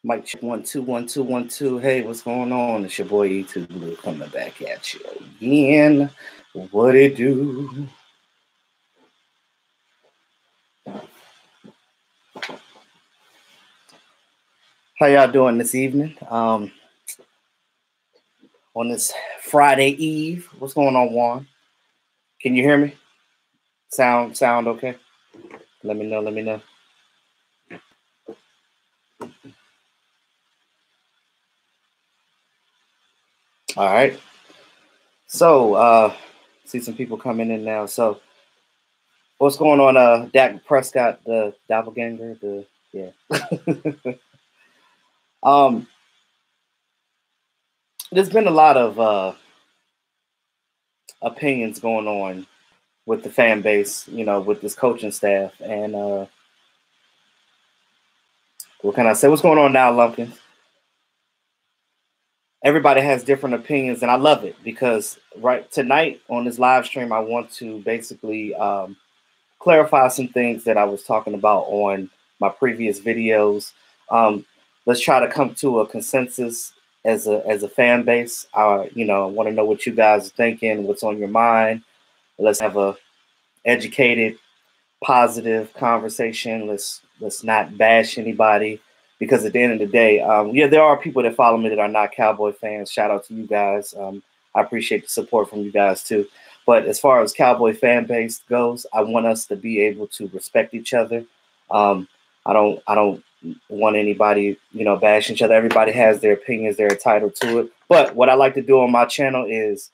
Mic check 1 2 1 2 1 2. Hey, what's going on? It's your boy E2 Blue coming back at you again. What it do? How y'all doing this evening? On this Friday Eve. What's going on, Juan? Can you hear me? Sound okay? Let me know. All right. So, see some people coming in now. So, what's going on? Dak Prescott, the doppelganger. There's been a lot of opinions going on with the fan base, with this coaching staff, and what can I say? What's going on now, Lumpkins? Everybody has different opinions, and I love it because right tonight on this live stream, I want to basically clarify some things that I was talking about on my previous videos. Let's try to come to a consensus as a fan base. I want to know what you guys are thinking, what's on your mind. Let's have a educated, positive conversation. Let's not bash anybody. Because at the end of the day, there are people that follow me that are not Cowboy fans. Shout out to you guys. I appreciate the support from you guys too. But as far as Cowboy fan base goes, I want us to be able to respect each other. I don't want anybody, bashing each other. Everybody has their opinions. They're entitled to it. But what I like to do on my channel is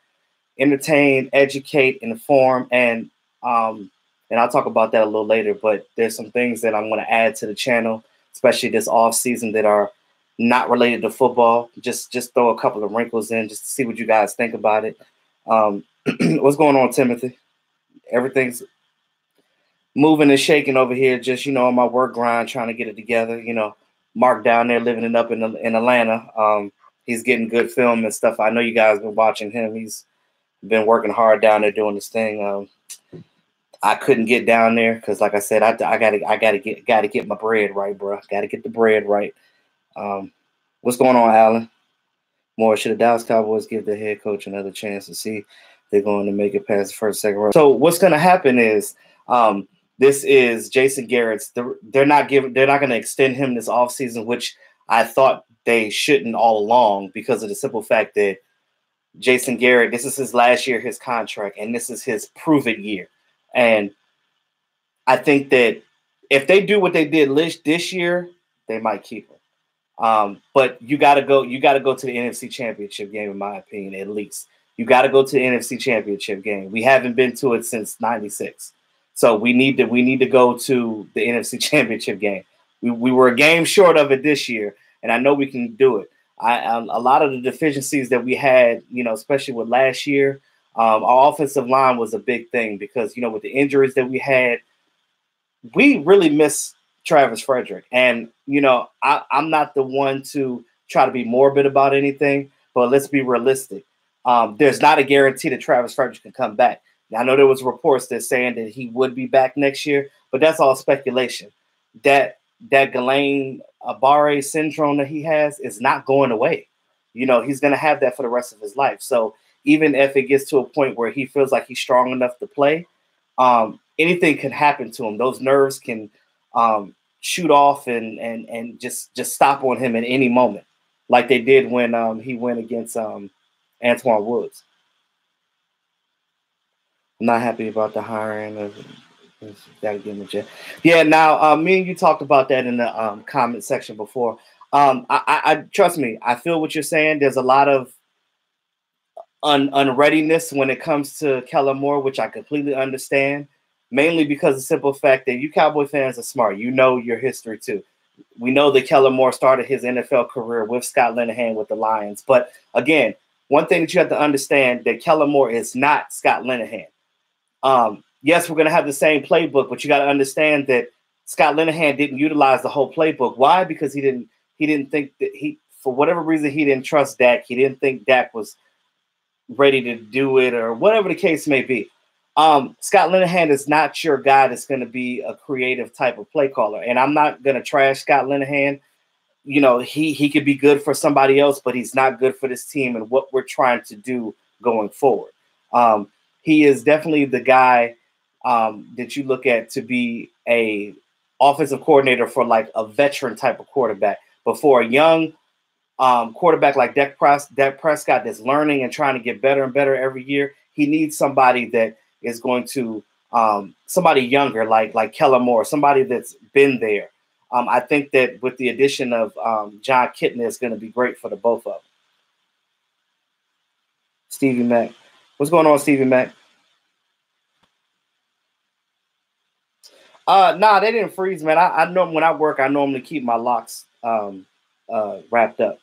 entertain, educate, inform, and I'll talk about that a little later. But there's some things that I'm going to add to the channel, especially this off season, that are not related to football. Just throw a couple of wrinkles in just to see what you guys think about it. What's going on, Timothy? Everything's moving and shaking over here. Just on my work grind, trying to get it together. Mark down there living it up in Atlanta. He's getting good film and stuff. I know you guys been watching him. He's been working hard down there doing this thing. I couldn't get down there because, like I said, I gotta get my bread right, bro. Gotta get the bread right. What's going on, Alan? More, should the Dallas Cowboys give their head coach another chance to see if they're going to make it past the first, second round? So what's going to happen is this is Jason Garrett's. They're not going to extend him this offseason, which I thought they shouldn't all along because of the simple fact that Jason Garrett, this is his last year, his contract, and this is his prove-it year. And I think that if they do what they did this year, they might keep him. But you got to go to the NFC Championship game, in my opinion, at least. You got to go to the NFC Championship game. We haven't been to it since '96, so we need to go to the NFC Championship game. We were a game short of it this year, and I know we can do it. A lot of the deficiencies that we had, especially with last year, our offensive line was a big thing because with the injuries that we had, we really miss Travis Frederick. And I'm not the one to try to be morbid about anything, but let's be realistic. There's not a guarantee that Travis Frederick can come back. Now, I know there was reports that saying that he would be back next year, but that's all speculation. That Guillain-Barré syndrome that he has is not going away. He's going to have that for the rest of his life. So even if it gets to a point where he feels like he's strong enough to play, anything can happen to him. Those nerves can shoot off and just stop on him at any moment, like they did when he went against Antoine Woods. I'm not happy about the hiring of. Gotta give him a check. Yeah. Now, me and you talked about that in the comment section before. I trust me. I feel what you're saying. There's a lot of unreadiness when it comes to Kellen Moore, which I completely understand. Mainly because of the simple fact that you Cowboy fans are smart. You know your history too. We know that Kellen Moore started his NFL career with Scott Linehan with the Lions. But again, one thing that you have to understand that Kellen Moore is not Scott Linehan. Yes, we're going to have the same playbook, but you got to understand that Scott Linehan didn't utilize the whole playbook. Why? Because he didn't think that for whatever reason, he didn't trust Dak. He didn't think Dak was ready to do it or whatever the case may be. Scott Linehan is not your guy that's going to be a creative type of play caller. And I'm not going to trash Scott Linehan. you know, he could be good for somebody else, but he's not good for this team and what we're trying to do going forward. He is definitely the guy that you look at to be a offensive coordinator for like a veteran type of quarterback. But for a young quarterback like Dak Prescott that's learning and trying to get better and better every year, he needs somebody that is going to somebody younger like Kellen Moore, somebody that's been there. I think that with the addition of John Kitna is going to be great for the both of them. Stevie Mac. What's going on, Stevie Mac? Nah, they didn't freeze, man. I know when I work, I normally keep my locks wrapped up.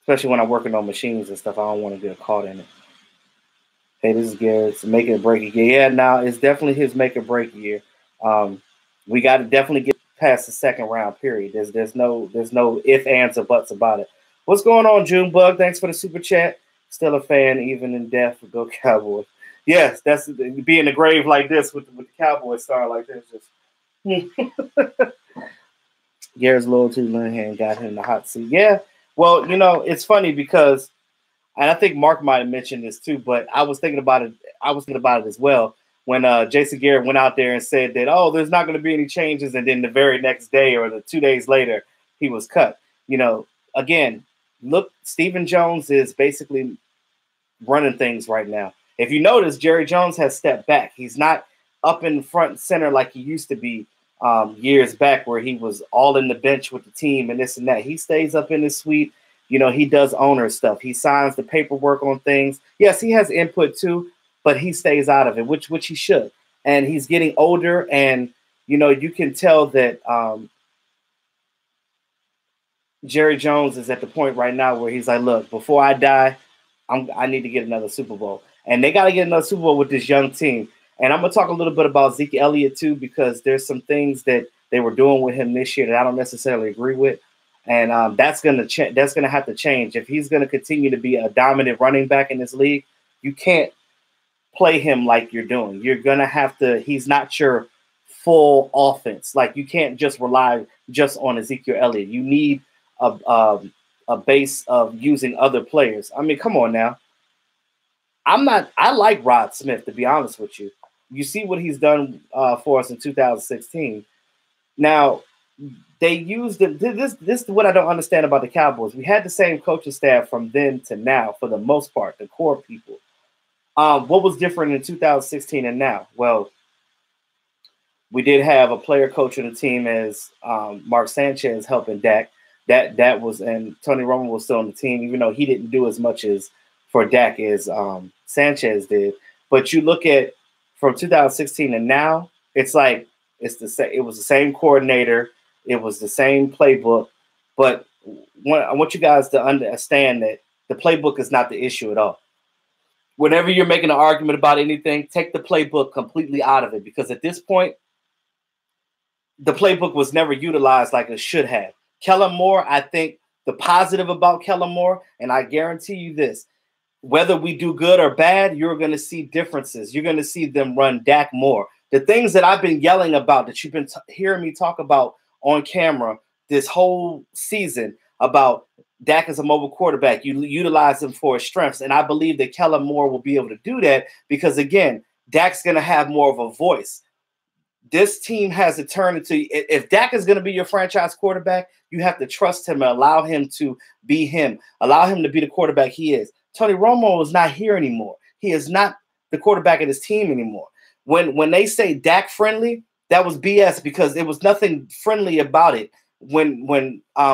Especially when I'm working on machines and stuff. I don't want to get caught in it. Hey, this is Garrett's make it or break it year. Yeah, now it's definitely his make or break year. We got to definitely get past the second round period. There's no ifs, ands, or buts about it. What's going on, Junebug? Thanks for the super chat. Still a fan, even in death. Go Cowboys. Yes, that's be in the grave like this with the Cowboys star like this. Just Garrett's loyalty to Linehan got him in the hot seat. Yeah, well, you know, it's funny because, and I think Mark might have mentioned this too, but I was thinking about it. I was thinking about it as well when Jason Garrett went out there and said that, oh, there's not going to be any changes, and then the very next day or the 2 days later, he was cut. You know, again, look, Stephen Jones is basically running things right now. If you notice, Jerry Jones has stepped back. He's not up in front and center like he used to be years back, where he was all in the bench with the team and this and that. He stays up in his suite. You know, he does owner stuff. He signs the paperwork on things. Yes, he has input too, but he stays out of it, which he should. And he's getting older, and you know, you can tell that Jerry Jones is at the point right now where he's like, look, before I die, I need to get another Super Bowl. And they got to get another Super Bowl with this young team. And I'm going to talk a little bit about Zeke Elliott too, because there's some things that they were doing with him this year that I don't necessarily agree with. And that's going to have to change. If he's going to continue to be a dominant running back in this league, you can't play him like you're doing. You're going to have to – he's not your full offense. Like, you can't just rely just on Ezekiel Elliott. You need a base of using other players. I mean, come on now. I like Rod Smith, to be honest with you. You see what he's done for us in 2016. Now, they used this is what I don't understand about the Cowboys. We had the same coaching staff from then to now, for the most part, the core people. What was different in 2016 and now? Well, we did have a player coach on the team as Mark Sanchez helping Dak. That was, and Tony Romo was still on the team, even though he didn't do as much as for Dak as Sanchez did. But you look at from 2016 and now, it's like it's the same. It was the same coordinator. It was the same playbook. But I want you guys to understand that the playbook is not the issue at all. Whenever you're making an argument about anything, take the playbook completely out of it, because at this point, the playbook was never utilized like it should have. Kellen Moore, I think the positive about Kellen Moore, and I guarantee you this, whether we do good or bad, you're going to see differences. You're going to see them run Dak more. The things that I've been yelling about, that you've been hearing me talk about on camera this whole season, about Dak as a mobile quarterback, you utilize him for his strengths. And I believe that Kellen Moore will be able to do that because, again, Dak's going to have more of a voice. This team has to turn into, if Dak is going to be your franchise quarterback, you have to trust him and allow him to be him. Allow him to be the quarterback he is. Tony Romo is not here anymore. He is not the quarterback of this team anymore. When they say Dak friendly, that was BS, because there was nothing friendly about it when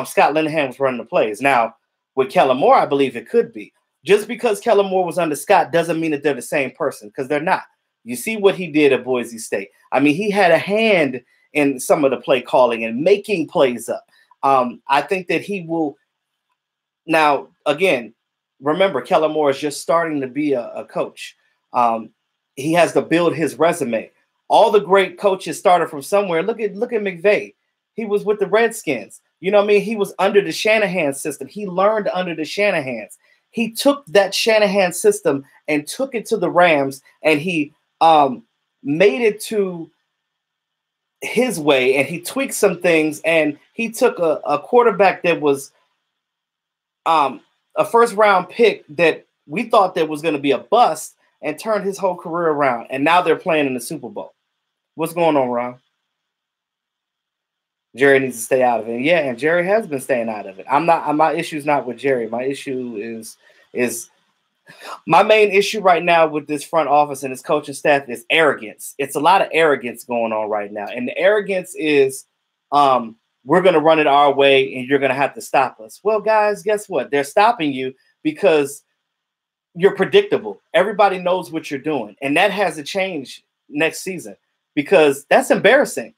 Scott Linehan was running the plays. Now, with Kellen Moore, I believe it could be. Just because Kellen Moore was under Scott doesn't mean that they're the same person, because they're not. You see what he did at Boise State. I mean, he had a hand in some of the play calling and making plays up. I think that he will. Now, again, remember, Kellen Moore is just starting to be a coach. He has to build his resume. All the great coaches started from somewhere. Look at McVay. He was with the Redskins. You know what I mean? He was under the Shanahan system. He learned under the Shanahans. He took that Shanahan system and took it to the Rams, and he made it to his way, and he tweaked some things, and he took a quarterback that was a first round pick that we thought that was going to be a bust and turned his whole career around. And now they're playing in the Super Bowl. What's going on, Ron? Jerry needs to stay out of it. And yeah, and Jerry has been staying out of it. My issue's not with Jerry. My issue is my main issue right now with this front office and this coaching staff is arrogance. It's a lot of arrogance going on right now. And the arrogance is we're going to run it our way and you're going to have to stop us. Well, guys, guess what? They're stopping you because you're predictable. Everybody knows what you're doing. And that has to change next season because that's embarrassing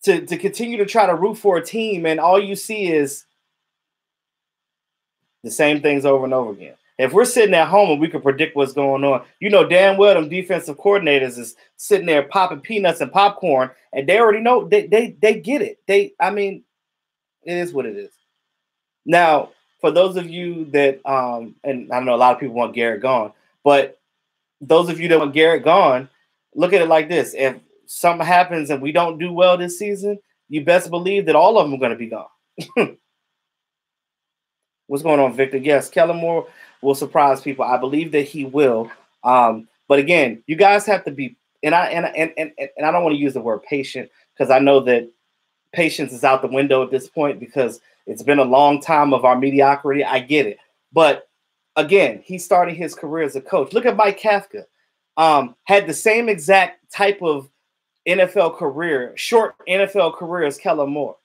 to continue to try to root for a team and all you see is the same things over and over again. If we're sitting at home and we can predict what's going on, you know damn well them defensive coordinators is sitting there popping peanuts and popcorn, and they already know they get it. It is what it is. Now, for those of you that and I know a lot of people want Garrett gone, but those of you that want Garrett gone, look at it like this: if something happens and we don't do well this season, you best believe that all of them are going to be gone. What's going on, Victor? Yes, Kellen Moore will surprise people. I believe that he will. But again, you guys have to be, and I don't want to use the word patient because I know that patience is out the window at this point because it's been a long time of our mediocrity. I get it. But again, he's starting his career as a coach. Look at Mike Kafka. Had the same exact type of NFL career, short NFL career as Kellen Moore.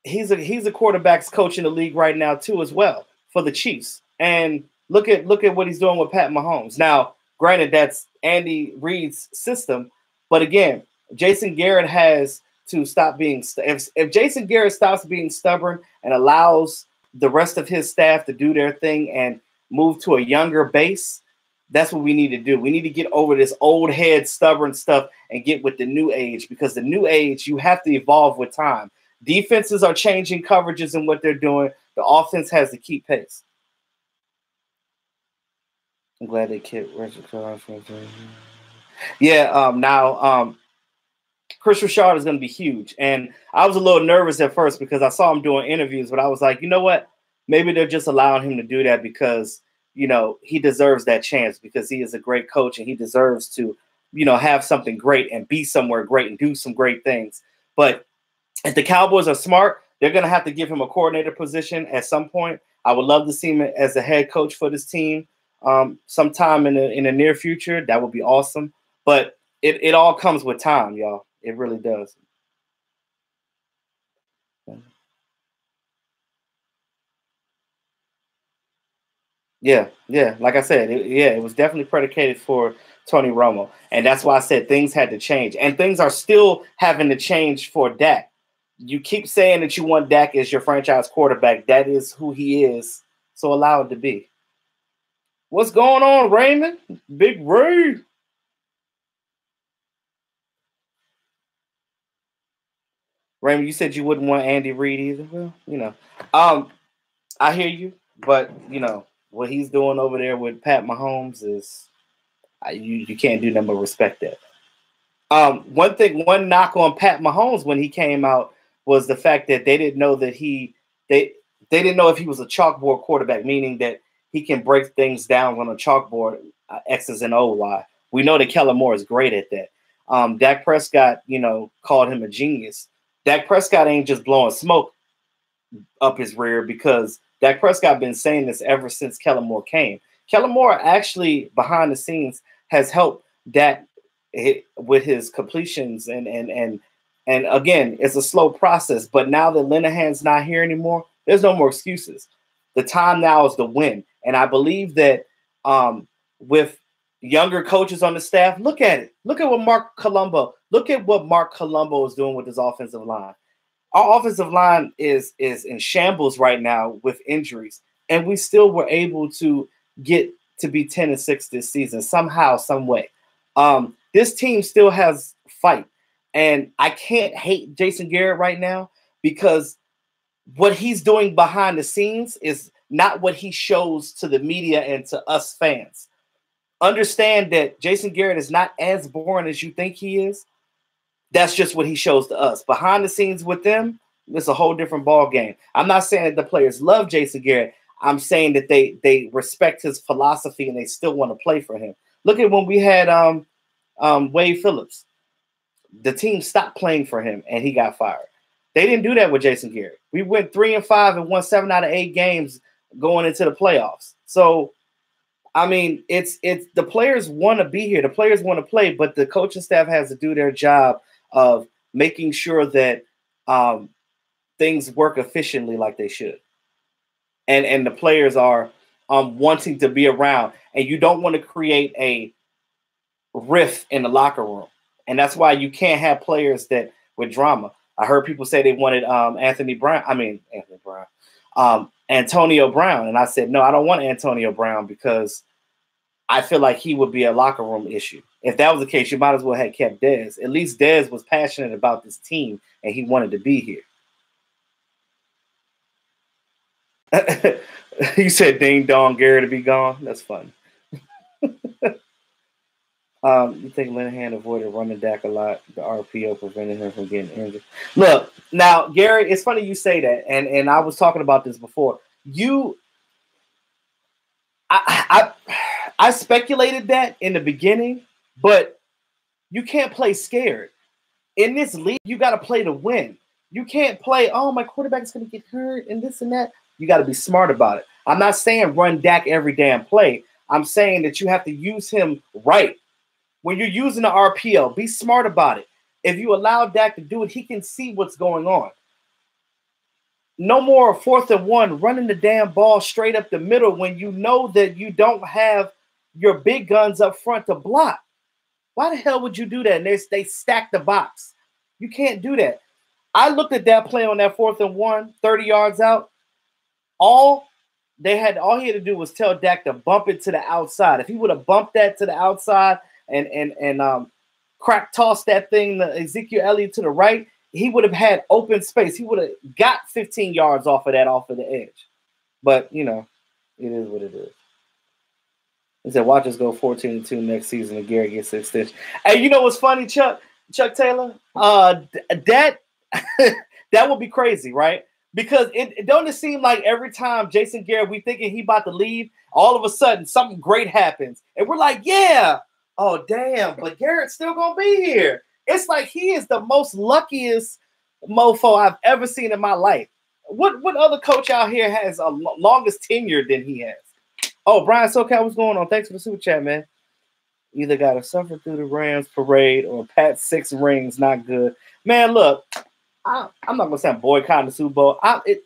He's a quarterback's coach in the league right now too, as well for the Chiefs. And look at what he's doing with Pat Mahomes. Now, granted, that's Andy Reid's system, but again, Jason Garrett has to stop being. If Jason Garrett stops being stubborn and allows the rest of his staff to do their thing and move to a younger base, that's what we need to do. We need to get over this old head stubborn stuff and get with the new age because the new age, you have to evolve with time. Defenses are changing coverages and what they're doing. The offense has to keep pace. I'm glad they kept Richard. Yeah, now Chris Richard is going to be huge. And I was a little nervous at first because I saw him doing interviews, but I was like, you know what? Maybe they're just allowing him to do that because, you know, he deserves that chance because he is a great coach and he deserves to, you know, have something great and be somewhere great and do some great things. But if the Cowboys are smart, they're going to have to give him a coordinator position at some point. I would love to see him as a head coach for this team sometime in the near future. That would be awesome. But it all comes with time, y'all. It really does. Yeah. Like I said, it was definitely predicated for Tony Romo. And that's why I said things had to change. And things are still having to change for Dak. You keep saying that you want Dak as your franchise quarterback. That is who he is. So allow it to be. What's going on, Raymond? Big Ray. Raymond, you said you wouldn't want Andy Reid either. Well, you know, I hear you, but you know what he's doing over there with Pat Mahomes is you can't do nothing but respect that. One knock on Pat Mahomes when he came out was the fact that they didn't know that they didn't know if he was a chalkboard quarterback, meaning that he can break things down on a chalkboard, X's and O-Y. We know that Kellen Moore is great at that. Dak Prescott, you know, called him a genius. Dak Prescott ain't just blowing smoke up his rear because Dak Prescott been saying this ever since Kellen Moore came. Kellen Moore actually behind the scenes has helped Dak with his completions and again, it's a slow process. But now that Linehan's not here anymore, there's no more excuses. The time now is to win, and I believe that with younger coaches on the staff, look at it. Look at what Mark Colombo is doing with his offensive line. Our offensive line is in shambles right now with injuries, and we still were able to get to be 10-6 this season somehow, some way. This team still has fight. And I can't hate Jason Garrett right now because what he's doing behind the scenes is not what he shows to the media and to us fans. Understand that Jason Garrett is not as boring as you think he is. that's just what he shows to us. Behind the scenes with them, it's a whole different ball game. I'm not saying that the players love Jason Garrett. I'm saying that they respect his philosophy and they still want to play for him. Look at when we had Wade Phillips. The team stopped playing for him and he got fired. They didn't do that with Jason Garrett. We went 3-5 and won 7 out of 8 games going into the playoffs. So, I mean, it's the players want to be here. The players want to play, but the coaching staff has to do their job of making sure that things work efficiently like they should. And the players are wanting to be around. And you don't want to create a rift in the locker room. And that's why you can't have players that with drama. I heard people say they wanted Antonio Brown. And I said, no, I don't want Antonio Brown because I feel like he would be a locker room issue. If that was the case, you might as well have kept Dez. At least Dez was passionate about this team and he wanted to be here. You said ding dong, Gary to be gone. That's funny. You think Linehan avoided running Dak a lot? The RPO prevented him from getting injured. Look, now, Gary, it's funny you say that, and I was talking about this before. I speculated that in the beginning, but you can't play scared. In this league, you got to play to win. You can't play, oh, my quarterback is going to get hurt and this and that. You got to be smart about it. I'm not saying run Dak every damn play. I'm saying that you have to use him right. When you're using the RPO, be smart about it. If you allow Dak to do it, he can see what's going on. No more 4th and 1 running the damn ball straight up the middle when you know that you don't have your big guns up front to block. Why the hell would you do that? And they stack the box. You can't do that. I looked at that play on that 4th and 1, 30 yards out. All he had to do was tell Dak to bump it to the outside. If he would have bumped that to the outside and crack toss that thing to Ezekiel Elliott to the right, he would have had open space. He would have got 15 yards off of the edge. But, you know, it is what it is. He said, watch us go 14-2 next season and Gary gets an extension. Hey, you know what's funny, Chuck Taylor? That would be crazy, right? Because it don't seem like every time Jason Garrett, we thinking he about to leave, all of a sudden something great happens. And we're like, yeah, oh, damn, but Garrett's still going to be here. It's like he is the most luckiest mofo I've ever seen in my life. What other coach out here has a longest tenure than he has? Oh, Brian SoCal, what's going on? Thanks for the super chat, man. Either got to suffer through the Rams parade or Pat's 6 rings, not good. Man, look, I'm not going to say I'm boycotting the Super Bowl.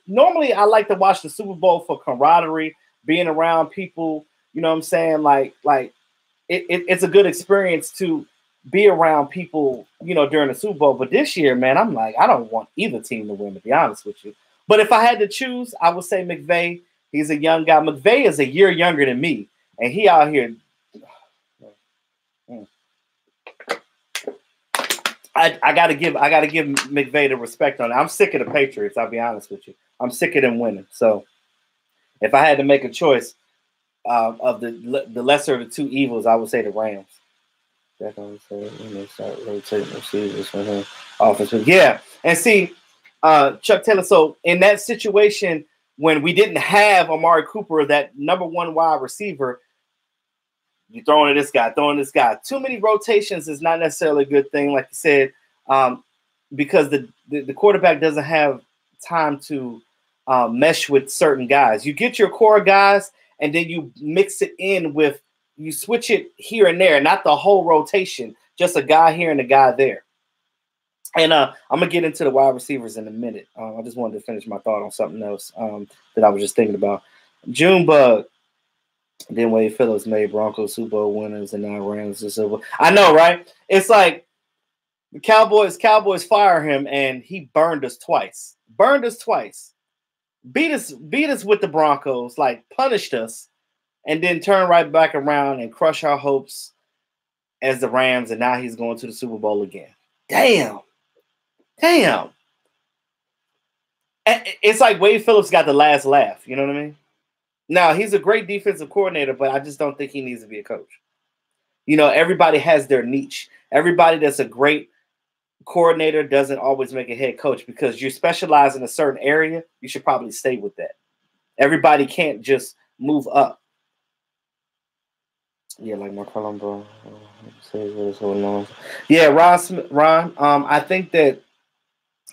Normally, I like to watch the Super Bowl for camaraderie, being around people, you know what I'm saying? Like it's a good experience to be around people, you know, during the Super Bowl. But this year, man, I'm like, I don't want either team to win, to be honest with you. But if I had to choose, I would say McVay. He's a young guy. McVay is a year younger than me, and he out here. I gotta give McVay the respect on it. I'm sick of the Patriots. I'll be honest with you. I'm sick of them winning. So if I had to make a choice of the lesser of the two evils, I would say the Rams. Definitely say when they start rotating receivers for him. Offense, yeah. And see, Chuck Taylor. So in that situation, when we didn't have Amari Cooper, that number 1 wide receiver, you throwing to this guy. Too many rotations is not necessarily a good thing, like you said, because the quarterback doesn't have time to mesh with certain guys. You get your core guys, and then you mix it in with, you switch it here and there, not the whole rotation, just a guy here and a guy there. And I'm going to get into the wide receivers in a minute. I just wanted to finish my thought on something else that I was just thinking about. Junebug. Then Wade Phillips made Broncos Super Bowl winners and now Rams the Super Bowl. I know, right? It's like the Cowboys fire him and he burned us twice. Beat us with the Broncos, like punished us, and then turn right back around and crush our hopes as the Rams, and now he's going to the Super Bowl again. Damn. It's like Wade Phillips got the last laugh. You know what I mean? Now, he's a great defensive coordinator, but I just don't think he needs to be a coach. You know, everybody has their niche. Everybody that's a great coordinator doesn't always make a head coach, because you specialize in a certain area. You should probably stay with that. Everybody can't just move up. Yeah, like Mark Colombo. Yeah, Ron. I think that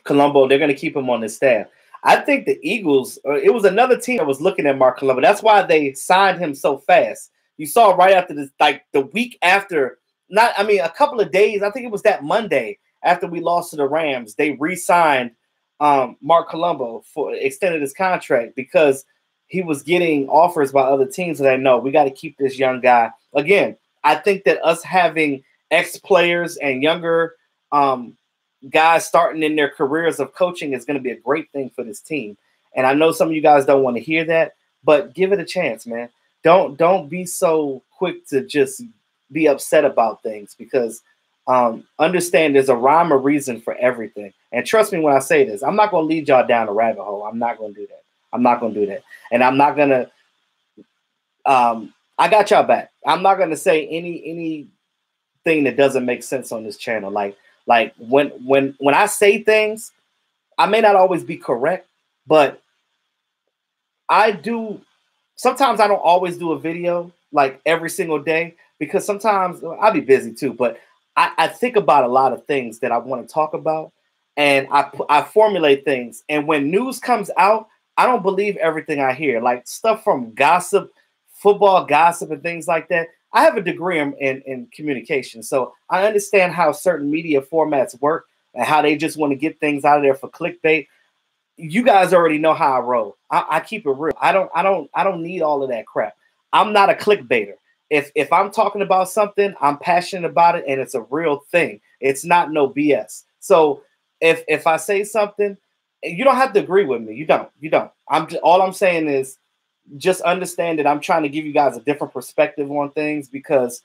Colombo, they're going to keep him on the staff. I think the Eagles, it was another team that was looking at Mark Colombo. That's why they signed him so fast. You saw right after this, like the week after, a couple of days, I think it was that Monday after we lost to the Rams, they re-signed Mark Colombo for extended his contract, because he was getting offers by other teams. So they know we got to keep this young guy. Again, I think that us having ex-players and younger guys starting in their careers of coaching is going to be a great thing for this team. And I know some of you guys don't want to hear that, but give it a chance, man. Don't be so quick to just be upset about things, because understand there's a rhyme or reason for everything. And trust me when I say this, I'm not going to lead y'all down a rabbit hole. I'm not going to do that. I'm not going to do that. And I'm not going to I got y'all back. I'm not going to say anything that doesn't make sense on this channel. Like when I say things, I may not always be correct, but I do. Sometimes I don't always do a video like every single day, because sometimes I'll be busy too. But I think about a lot of things that I want to talk about, and I formulate things. And when news comes out, I don't believe everything I hear. Like stuff from gossip, football gossip, and things like that. I have a degree in communication, so I understand how certain media formats work and how they just want to get things out of there for clickbait. You guys already know how I roll. I keep it real. I don't need all of that crap. I'm not a clickbaiter. If I'm talking about something, I'm passionate about it, and it's a real thing. It's not no BS. So if I say something, you don't have to agree with me. You don't. All I'm saying is, just understand that I'm trying to give you guys a different perspective on things, because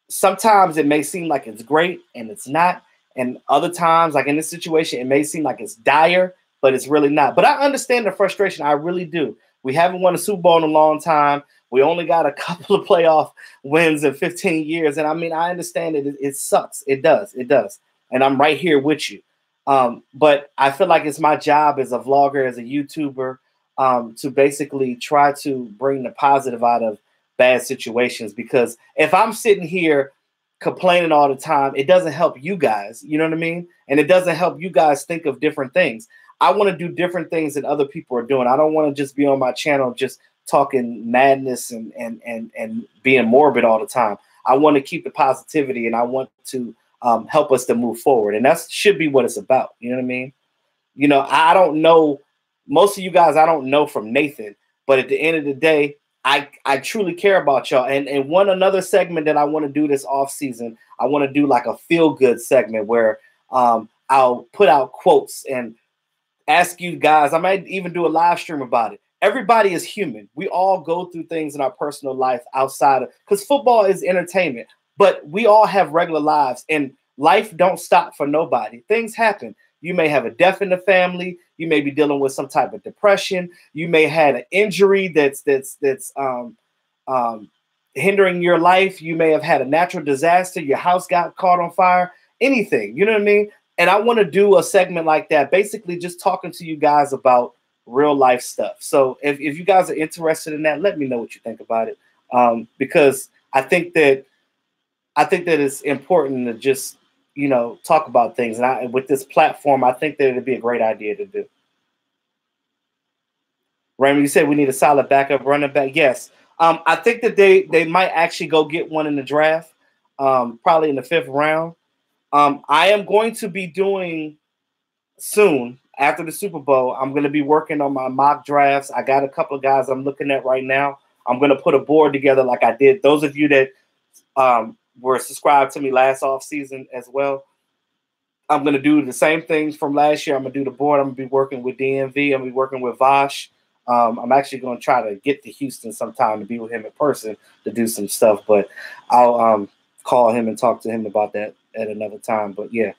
sometimes it may seem like it's great and it's not. And other times, like in this situation, it may seem like it's dire, but it's really not. But I understand the frustration. I really do. We haven't won a Super Bowl in a long time. We only got a couple of playoff wins in 15 years. And I mean, I understand it sucks. It does. And I'm right here with you. But I feel like it's my job as a vlogger, as a YouTuber, to basically try to bring the positive out of bad situations. Because if I'm sitting here complaining all the time, it doesn't help you guys. You know what I mean? And it doesn't help you guys think of different things. I want to do different things that other people are doing. I don't want to just be on my channel just talking madness and being morbid all the time. I want to keep the positivity, and I want to help us to move forward. And that should be what it's about. You know what I mean? You know, I don't know. Most of you guys I don't know from Nathan, but at the end of the day, I truly care about y'all. And another segment that I want to do this off season, I want to do like a feel good segment where I'll put out quotes and ask you guys. I might even do a live stream about it. Everybody is human. We all go through things in our personal life outside of, because football is entertainment, but we all have regular lives, and life don't stop for nobody. Things happen. You may have a death in the family. You may be dealing with some type of depression. You may have an injury that's hindering your life. You may have had a natural disaster. Your house got caught on fire. Anything, you know what I mean? And I want to do a segment like that, basically just talking to you guys about real life stuff. So if you guys are interested in that, let me know what you think about it, because I think that it's important to just, you know, talk about things. And with this platform, I think that it'd be a great idea to do. Raymond, you said we need a solid backup running back. Yes. I think that they might actually go get one in the draft, probably in the 5th round. I am going to be doing soon after the Super Bowl. I'm going to be working on my mock drafts. I got a couple of guys I'm looking at right now. I'm going to put a board together like I did. Those of you that were subscribed to me last offseason as well, I'm going to do the same things from last year. I'm going to do the board. I'm going to be working with DMV. I'm going to be working with Vosh. I'm actually going to try to get to Houston sometime to be with him in person to do some stuff, but I'll call him and talk to him about that at another time. But yeah,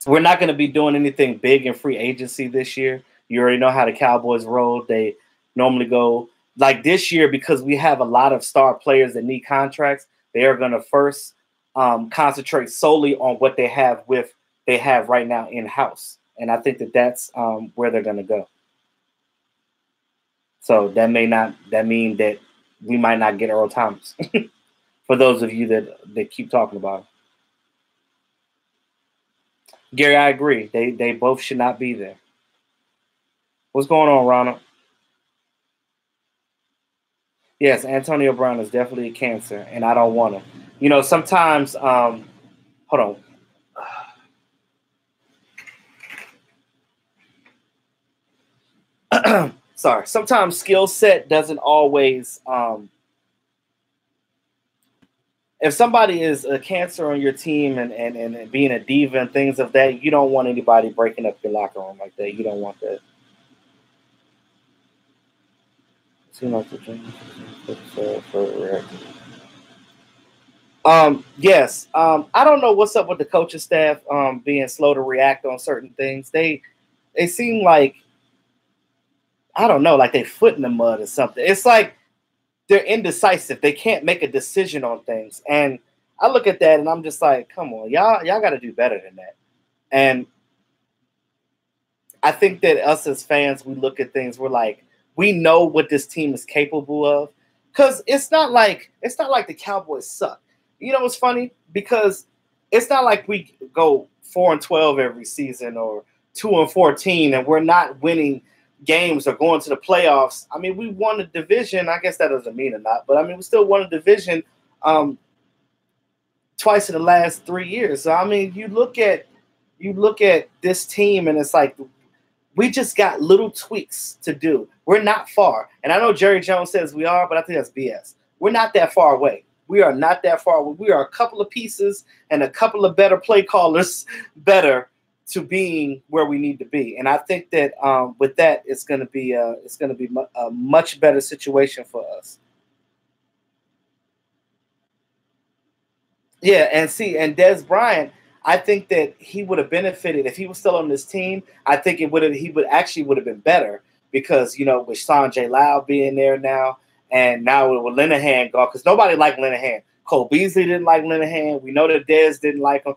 we're not going to be doing anything big in free agency this year. You already know how the Cowboys roll. They normally go like this year, because we have a lot of star players that need contracts, they are going to first concentrate solely on what they have right now in house, and I think that that's where they're going to go. So that mean that we might not get Earl Thomas. For those of you that keep talking about him. Gary, I agree. They both should not be there. What's going on, Ronald? Yes, Antonio Brown is definitely a cancer, and I don't want him. You know, sometimes, hold on. Sorry. Sometimes skill set doesn't always. If somebody is a cancer on your team and being a diva and things of that, you don't want anybody breaking up your locker room like that. You don't want that. Yes. I don't know what's up with the coaching staff being slow to react on certain things. They seem like, I don't know, like they foot in the mud or something. It's like they're indecisive. They can't make a decision on things. And I look at that and I'm just like, come on, y'all got to do better than that. And I think that us as fans, we look at things, we're like, we know what this team is capable of. Because it's not like the Cowboys suck. You know what's funny? Because it's not like we go 4-12 every season or 2-14 and we're not winning games or going to the playoffs. I mean, we won a division. I guess that doesn't mean a lot, but I mean, we still won a division twice in the last 3 years. So I mean, you look at this team and it's like we just got little tweaks to do. We're not far. And I know Jerry Jones says we are, but I think that's BS. We're not that far away. We are not that far away. We are a couple of pieces and a couple of better play callers better to being where we need to be. And I think that with that, it's going to be a much better situation for us. Yeah, and Dez Bryant, I think that he would have benefited if he was still on this team. I think he would have been better because, you know, with Sanjay Lau being there now, and now with Linehan gone, because nobody liked Linehan. Cole Beasley didn't like Linehan. We know that Dez didn't like him.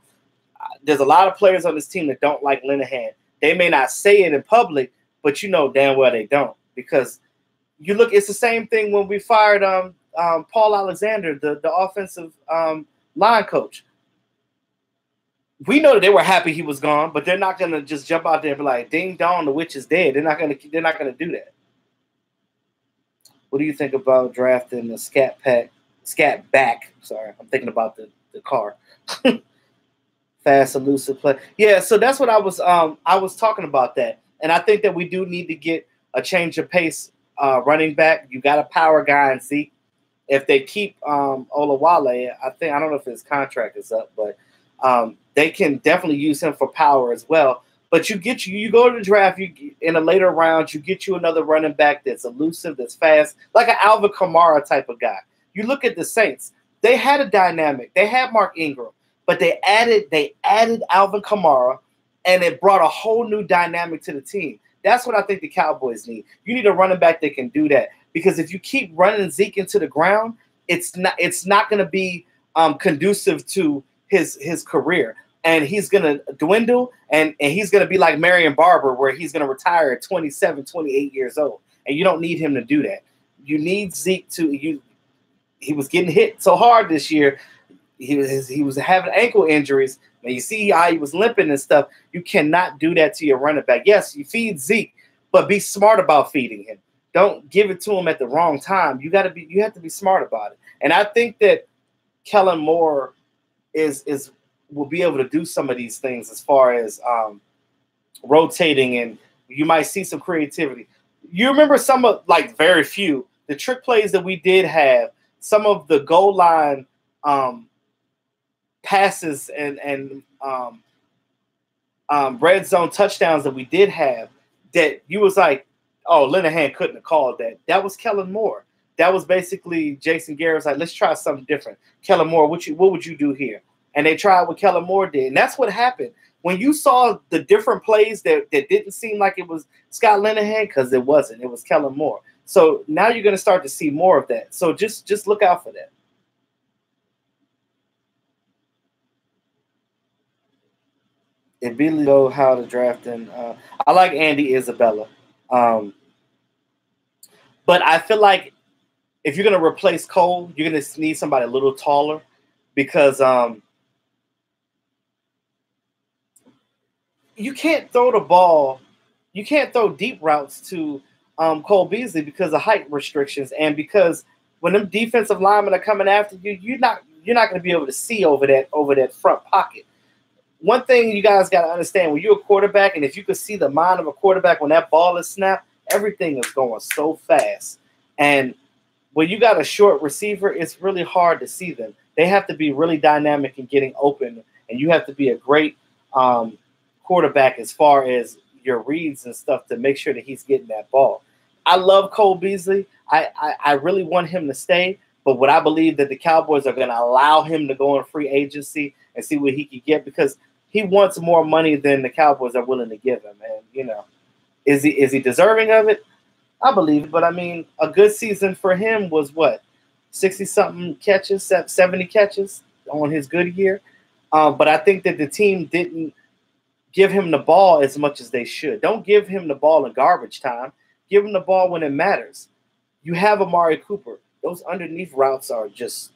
There's a lot of players on this team that don't like Linehan. They may not say it in public, but you know damn well they don't. Because you look, it's the same thing when we fired Paul Alexander, the offensive line coach. We know that they were happy he was gone, but they're not gonna just jump out there and be like, "Ding dong, the witch is dead." They're not gonna do that. What do you think about drafting the scat back? Sorry, I'm thinking about the car. Fast, elusive play. Yeah, so that's what I was talking about that. And I think that we do need to get a change of pace running back. You got a power guy in Zeke. If they keep Olawale, I don't know if his contract is up, but they can definitely use him for power as well. But you go to the draft, in a later round, you get you another running back that's elusive, that's fast, like an Alvin Kamara type of guy. You look at the Saints; they had a dynamic. They had Mark Ingram, but they added Alvin Kamara, and it brought a whole new dynamic to the team. That's what I think the Cowboys need. You need a running back that can do that, because if you keep running Zeke into the ground, it's not going to be conducive to his career. And he's going to dwindle, and he's going to be like Marion Barber, where he's going to retire at 27, 28 years old. And you don't need him to do that. You need Zeke he was getting hit so hard this year. He was having ankle injuries. And you see how he was limping and stuff. You cannot do that to your running back. Yes, you feed Zeke, but be smart about feeding him. Don't give it to him at the wrong time. You have to be smart about it. And I think that Kellen Moore will be able to do some of these things as far as rotating, and you might see some creativity. You remember some of, like, very few, the trick plays that we did have, some of the goal line passes and red zone touchdowns that we did have, that you was like, oh, Linehan couldn't have called that. That was Kellen Moore. That was basically Jason Garrett's like, let's try something different. Kellen Moore, what would you do here? And they tried what Kellen Moore did. And that's what happened. When you saw the different plays that didn't seem like it was Scott Linehan, because it wasn't. It was Kellen Moore. So now you're going to start to see more of that. So just look out for that. If Beasley know how to draft, and I like Andy Isabella, but I feel like if you're going to replace Cole, you're going to need somebody a little taller because you can't throw the ball, you can't throw deep routes to Cole Beasley because of height restrictions and because when them defensive linemen are coming after you, you're not going to be able to see over that front pocket. One thing you guys got to understand, when you're a quarterback, and if you could see the mind of a quarterback when that ball is snapped, everything is going so fast. And when you got a short receiver, it's really hard to see them. They have to be really dynamic in getting open, and you have to be a great quarterback as far as your reads and stuff to make sure that he's getting that ball. I love Cole Beasley. I really want him to stay, but what I believe that the Cowboys are going to allow him to go in free agency and see what he can get because he wants more money than the Cowboys are willing to give him. And, is he deserving of it? I believe it. But, I mean, a good season for him was what? 60-something catches, 70 catches on his good year. But I think that the team didn't give him the ball as much as they should. Don't give him the ball in garbage time. Give him the ball when it matters. You have Amari Cooper. Those underneath routes are just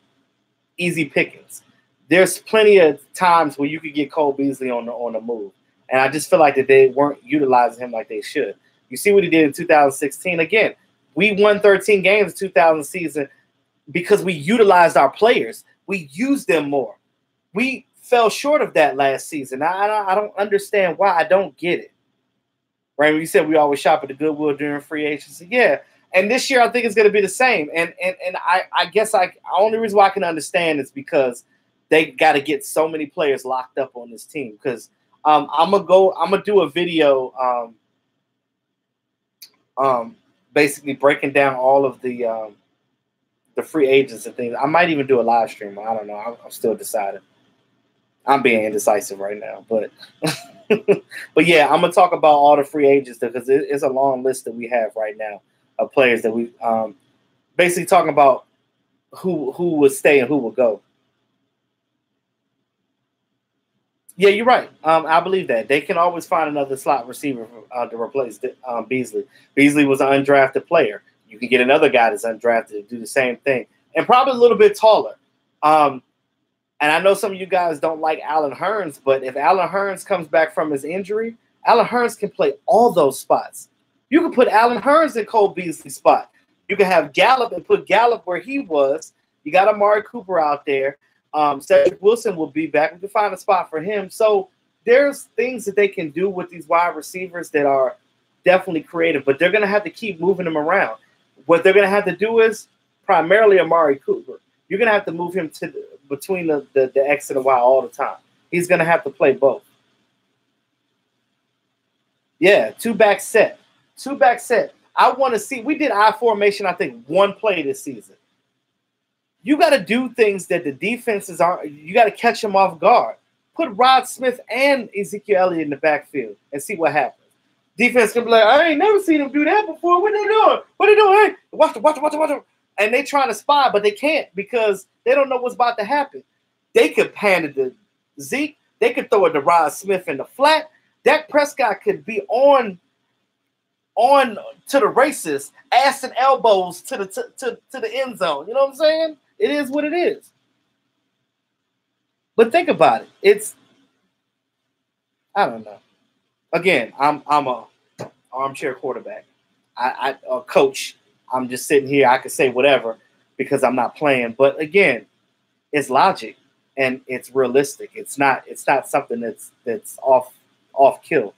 easy pickings. There's plenty of times where you could get Cole Beasley on the move. And I just feel like that they weren't utilizing him like they should. You see what he did in 2016. Again, we won 13 games in 2000 season because we utilized our players. We used them more. We fell short of that last season. I don't understand why. I don't get it. Right? When you said we always shop at the Goodwill during free agency. Yeah. And this year I think it's going to be the same. And I guess only reason why I can understand is because they got to get so many players locked up on this team. Because I'm gonna do a video basically breaking down all of the free agents and things. I might even do a live stream. I don't know. I'm still deciding. I'm being indecisive right now, but but yeah, I'm gonna talk about all the free agents because it's a long list that we have right now of players that we basically talking about who would stay and who would go. Yeah, you're right. I believe that they can always find another slot receiver to replace Beasley. Beasley was an undrafted player. You can get another guy that's undrafted to do the same thing, and probably a little bit taller. And I know some of you guys don't like Allen Hurns, but if Allen Hurns comes back from his injury, Allen Hurns can play all those spots. You can put Allen Hurns in Cole Beasley's spot. You can have Gallup and put Gallup where he was. You got Amari Cooper out there. Cedric Wilson will be back. We can find a spot for him. So there's things that they can do with these wide receivers that are definitely creative, but they're going to have to keep moving them around. What they're going to have to do is primarily Amari Cooper. You're going to have to move him between the X and the Y all the time. He's going to have to play both. Yeah, two-back set. Two-back set. I want to see. We did I formation, I think, one play this season. You got to do things that the defenses aren't. You got to catch them off guard. Put Rod Smith and Ezekiel Elliott in the backfield and see what happens. Defense can be like, I ain't never seen them do that before. What they doing? What they doing? Hey, watch. And they trying to spy, but they can't because they don't know what's about to happen. They could pan it to Zeke. They could throw it to Rod Smith in the flat. Dak Prescott could be on to the races, ass and elbows to the end zone. You know what I'm saying? It is what it is. But think about it. I don't know. Again, I'm a armchair quarterback. I a coach. I'm just sitting here. I could say whatever because I'm not playing. But again, it's logic and it's realistic. It's not something that's off kill.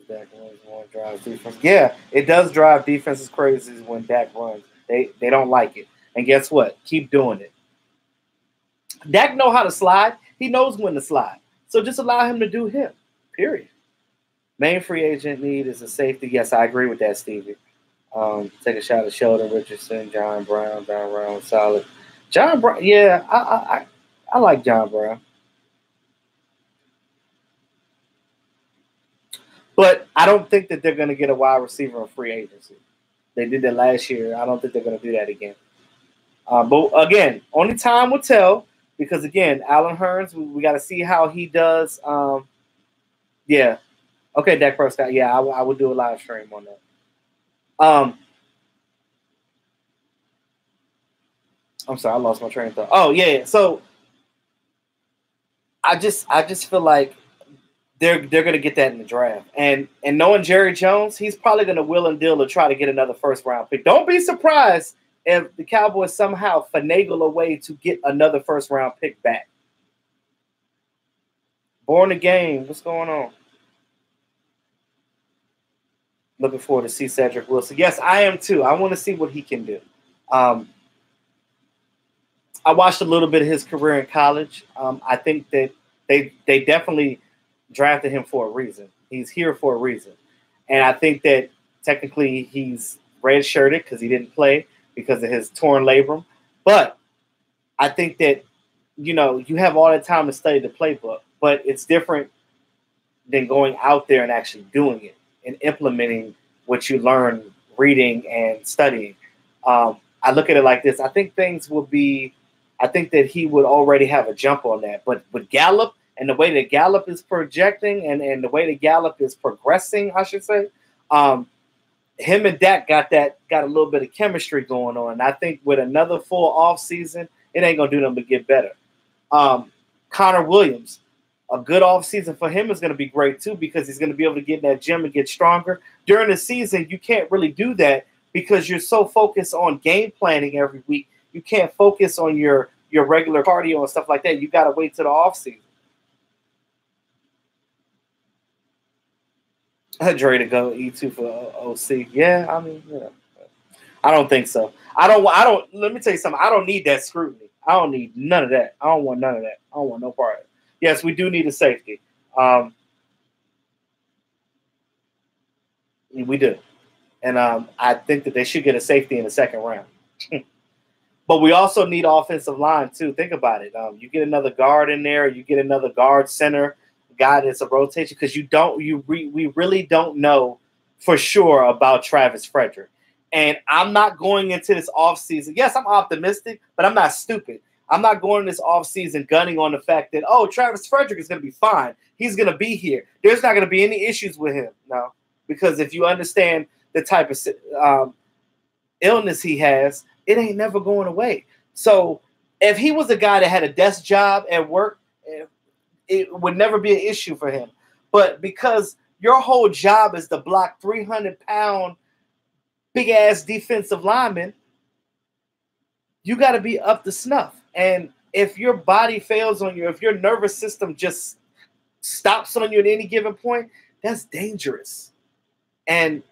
Dak runs more, drives defense. Yeah, it does drive defenses crazy when Dak runs. They don't like it. And guess what? Keep doing it. Dak know how to slide. He knows when to slide. So just allow him to do him. Period. Main free agent need is a safety. Yes, I agree with that, Stevie. Take a shot at Sheldon Richardson, John Brown, solid. John Brown, yeah, I like John Brown. But I don't think that they're going to get a wide receiver in free agency. They did that last year. I don't think they're going to do that again. But again, only time will tell because, again, Allen Hurns, we got to see how he does. Yeah. Okay, Dak Prescott. Yeah, I would do a live stream on that. I'm sorry, I lost my train of thought. Oh, yeah. So I just feel like they're gonna get that in the draft. And knowing Jerry Jones, he's probably gonna will and deal to try to get another first round pick. Don't be surprised if the Cowboys somehow finagle a way to get another first round pick back. Born the game, what's going on? Looking forward to see Cedric Wilson. Yes, I am too. I want to see what he can do. I watched a little bit of his career in college. I think that they definitely drafted him for a reason. He's here for a reason. And I think that technically he's red-shirted because he didn't play because of his torn labrum. But I think that, you have all the time to study the playbook. But it's different than going out there and actually doing it and implementing what you learn reading and studying. I look at it like this. I think that he would already have a jump on that. But with Gallup and the way that Gallup is projecting and the way that Gallup is progressing, I should say, him and Dak got a little bit of chemistry going on. And I think with another full offseason, it ain't going to do them but get better. Connor Williams, a good offseason for him is going to be great too because he's going to be able to get in that gym and get stronger. During the season, you can't really do that because you're so focused on game planning every week. You can't focus on your regular cardio and stuff like that. You got to wait till the offseason. Dre to go E2 for OC. Yeah, I mean, I don't think so. I don't. Let me tell you something. I don't need that scrutiny. I don't need none of that. I don't want none of that. I don't want no part of it. Yes, we do need a safety. We do. And I think that they should get a safety in the second round. But we also need offensive line, too. Think about it. You get another guard in there. You get another guard center guy that's a rotation because we really don't know for sure about Travis Frederick. And I'm not going into this offseason. Yes, I'm optimistic, but I'm not stupid. I'm not going this offseason gunning on the fact that, Travis Frederick is going to be fine. He's going to be here. There's not going to be any issues with him. No, because if you understand the type of illness he has, it ain't never going away. So if he was a guy that had a desk job at work, it would never be an issue for him. But because your whole job is to block 300-pound, big-ass defensive linemen, you got to be up to snuff. And if your body fails on you, if your nervous system just stops on you at any given point, that's dangerous. And,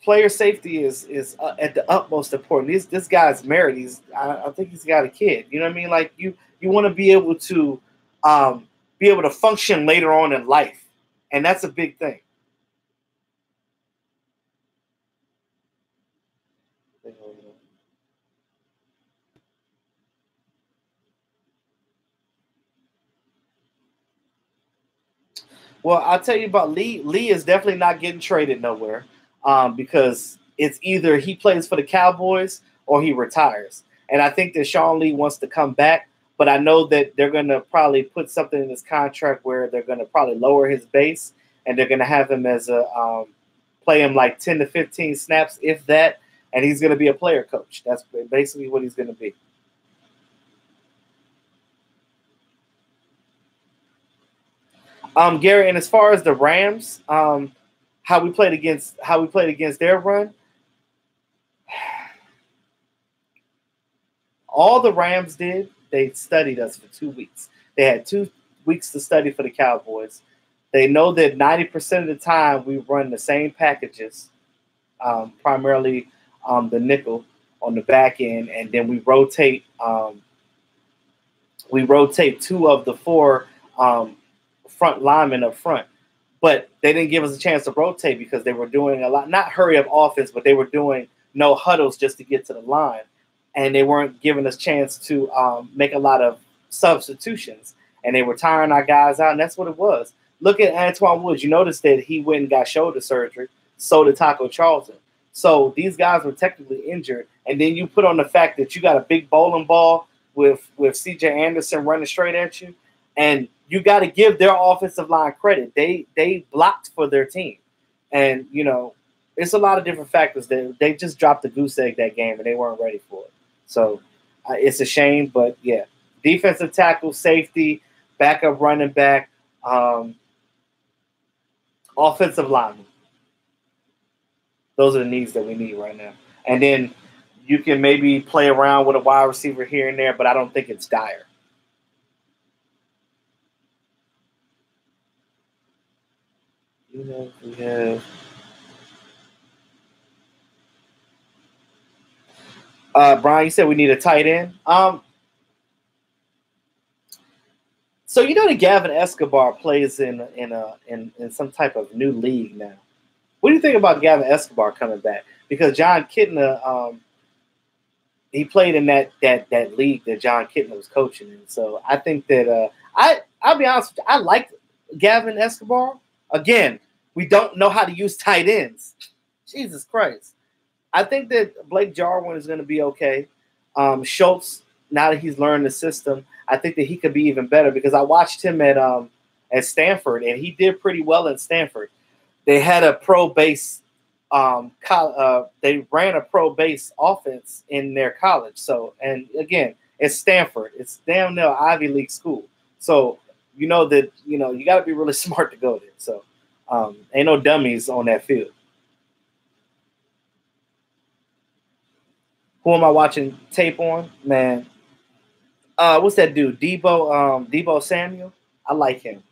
player safety is at the utmost important. This guy's married. I think he's got a kid. You know what I mean? Like you want to be able to function later on in life, and that's a big thing. Well, I'll tell you about Lee. Lee is definitely not getting traded nowhere because it's either he plays for the Cowboys or he retires. And I think that Sean Lee wants to come back, but I know that they're going to probably put something in his contract where they're going to probably lower his base and they're going to have him as a play him like 10 to 15 snaps, if that, and he's going to be a player coach. That's basically what he's going to be. Gary, and as far as the Rams, how we played against their run, all the Rams did, they studied us for 2 weeks. They had 2 weeks to study for the Cowboys. They know that 90% of the time we run the same packages, primarily the nickel on the back end, and then we rotate. We rotate 2 of the 4 front linemen up front, but they didn't give us a chance to rotate because they were doing a lot, not hurry up offense, but they were doing no huddles just to get to the line, and they weren't giving us chance to make a lot of substitutions, and they were tiring our guys out, and that's what it was. look at Antoine Woods. You notice that he went and got shoulder surgery. So did Taco Charlton. So these guys were technically injured. And then you put on the fact that you got a big bowling ball with C.J. Anderson running straight at you. And you got to give their offensive line credit. They blocked for their team. And, you know, it's a lot of different factors. They just dropped the goose egg that game, and they weren't ready for it. So it's a shame. But, yeah, defensive tackle, safety, backup running back, offensive lineman. Those are the needs that we need right now. And then you can maybe play around with a wide receiver here and there, but I don't think it's dire. You know, we have Brian, you said we need a tight end. So you know that Gavin Escobar plays in some type of new league now. What do you think about Gavin Escobar coming back? Because John Kitna, he played in that league that John Kitna was coaching in. So I think that I'll be honest with you, I like Gavin Escobar. Again, we don't know how to use tight ends. Jesus Christ. I think that Blake Jarwin is going to be okay. Schultz, now that he's learned the system, I think that he could be even better because I watched him at Stanford, and he did pretty well at Stanford. They had a pro base they ran a pro base offense in their college. So, and again, it's Stanford. It's damn near Ivy League school. So, you know that, you know, you got to be really smart to go there. So, ain't no dummies on that field. Who am I watching tape on? Man, what's that dude? Debo Samuel? I like him.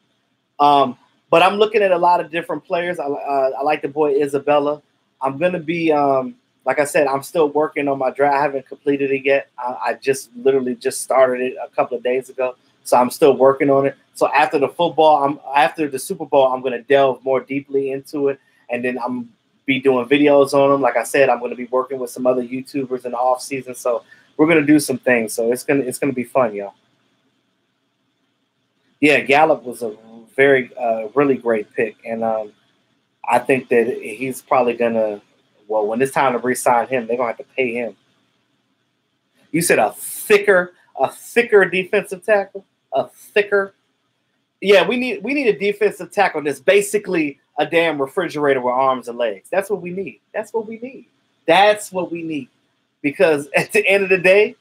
But I'm looking at a lot of different players. I like the boy Isabella. I'm going to be, like I said, I'm still working on my draft. I haven't completed it yet. I just literally just started it a couple of days ago. So I'm still working on it. So after the Super Bowl, I'm going to delve more deeply into it. And then I'm be doing videos on them. Like I said, I'm going to be working with some other YouTubers in the off season. So we're going to do some things. So it's going to be fun, y'all. Yeah, Gallup was a very, really great pick. And I think that he's probably going to, well, when it's time to re-sign him, they're going to have to pay him. You said a thicker defensive tackle? A thicker? Yeah, we need a defensive tackle that's basically a damn refrigerator with arms and legs. That's what we need. That's what we need. That's what we need. Because at the end of the day,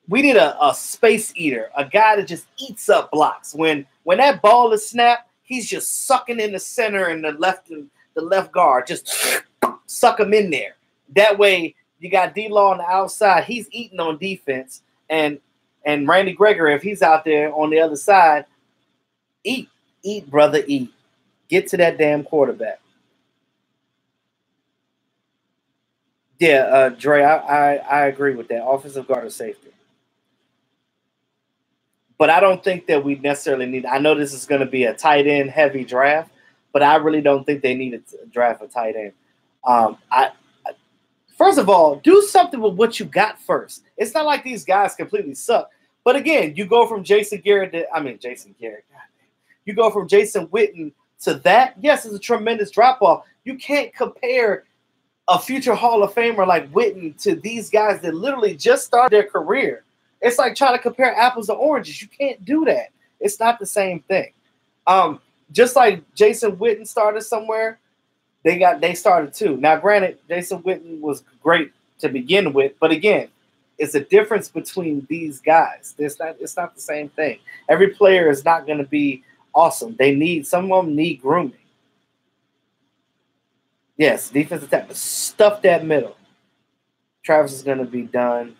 we need a space eater, a guy that just eats up blocks. When that ball is snapped, he's just sucking in the center and the left guard, just suck him in there. That way, you got D-Law on the outside. He's eating on defense, and Randy Gregory, if he's out there on the other side, eat, brother, eat. Get to that damn quarterback. Yeah, Dre, I agree with that. Offensive guard or safety. But I don't think that we necessarily need – I know this is going to be a tight end heavy draft, but I really don't think they need to draft a tight end. First of all, do something with what you got first. It's not like these guys completely suck. But again, you go from Jason Garrett you go from Jason Witten to that. Yes, it's a tremendous drop-off. You can't compare a future Hall of Famer like Witten to these guys that literally just started their career. It's like trying to compare apples to oranges. You can't do that. It's not the same thing. Just like Jason Witten started somewhere, they started too. Now, granted, Jason Witten was great to begin with, but again, it's a difference between these guys. It's not the same thing. Every player is not going to be awesome. Some of them need grooming. Yes, defensive tackle. Stuff that middle. Travis is going to be done.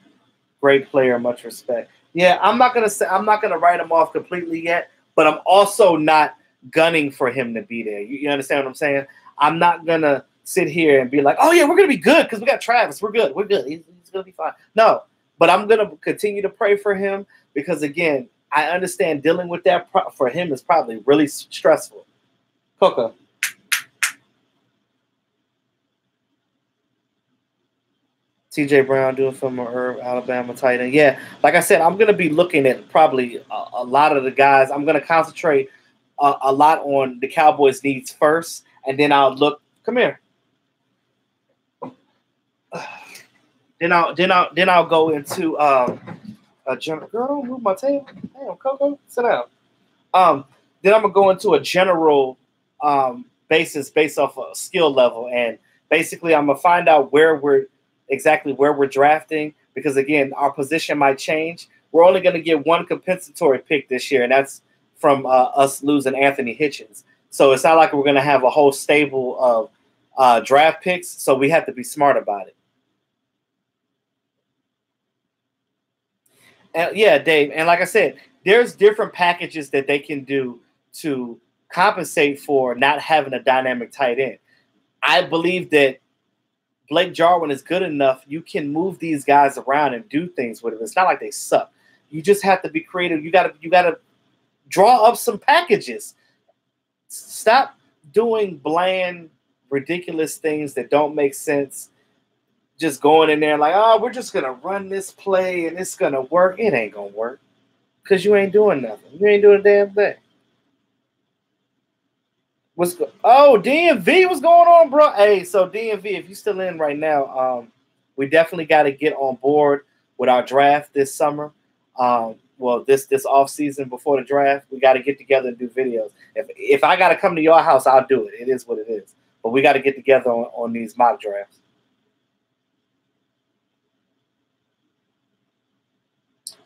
Great player, much respect. Yeah, I'm not gonna write him off completely yet, but I'm also not gunning for him to be there. You understand what I'm saying? I'm not gonna sit here and be like, oh yeah, we're gonna be good because we got Travis. We're good. He's gonna be fine. No, but I'm gonna continue to pray for him because again, I understand dealing with that for him is probably really stressful. Coca. TJ Brown doing from Alabama tight end. Yeah, like I said, I'm going to be looking at probably a lot of the guys. I'm going to concentrate a lot on the Cowboys' needs first, and then I'll look. Come here. Then I'll go into a general. Girl, move my tail. Damn, Coco, sit down. Then I'm gonna go into a general basis based off a skill level, and basically I'm gonna find out where we're drafting, because again, our position might change. We're only gonna get one compensatory pick this year, and that's from us losing Anthony Hitchens. So it's not like we're gonna have a whole stable of draft picks. So we have to be smart about it. And yeah, Dave. And like I said, there's different packages that they can do to compensate for not having a dynamic tight end. I believe that Blake Jarwin is good enough. You can move these guys around and do things with them. It's not like they suck. You just have to be creative. You gotta draw up some packages. Stop doing bland, ridiculous things that don't make sense. Just going in there like, oh, we're just going to run this play and it's going to work. It ain't going to work because you ain't doing nothing. You ain't doing a damn thing. DMV, what's going on, bro? Hey, so DMV, if you're still in right now, we definitely got to get on board with our draft this summer. This off season before the draft, we got to get together and do videos. If I got to come to your house, I'll do it. It is what it is. But we got to get together on these mock drafts.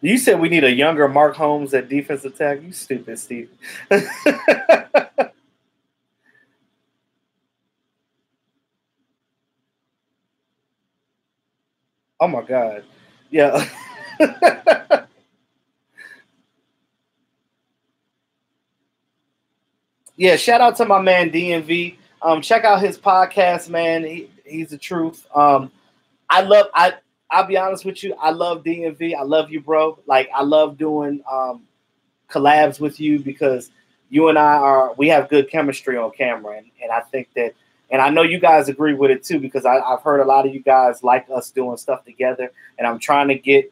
You said we need a younger Mark Holmes at defensive tackle. You stupid, Steve. Oh my God. Yeah. Yeah, shout out to my man DMV. Check out his podcast, man. He's the truth. I'll be honest with you. I love DMV. I love you, bro. Like, I love doing collabs with you because you and we have good chemistry on camera. And I think that, and I know you guys agree with it too, because I've heard a lot of you guys like us doing stuff together. And I'm trying to get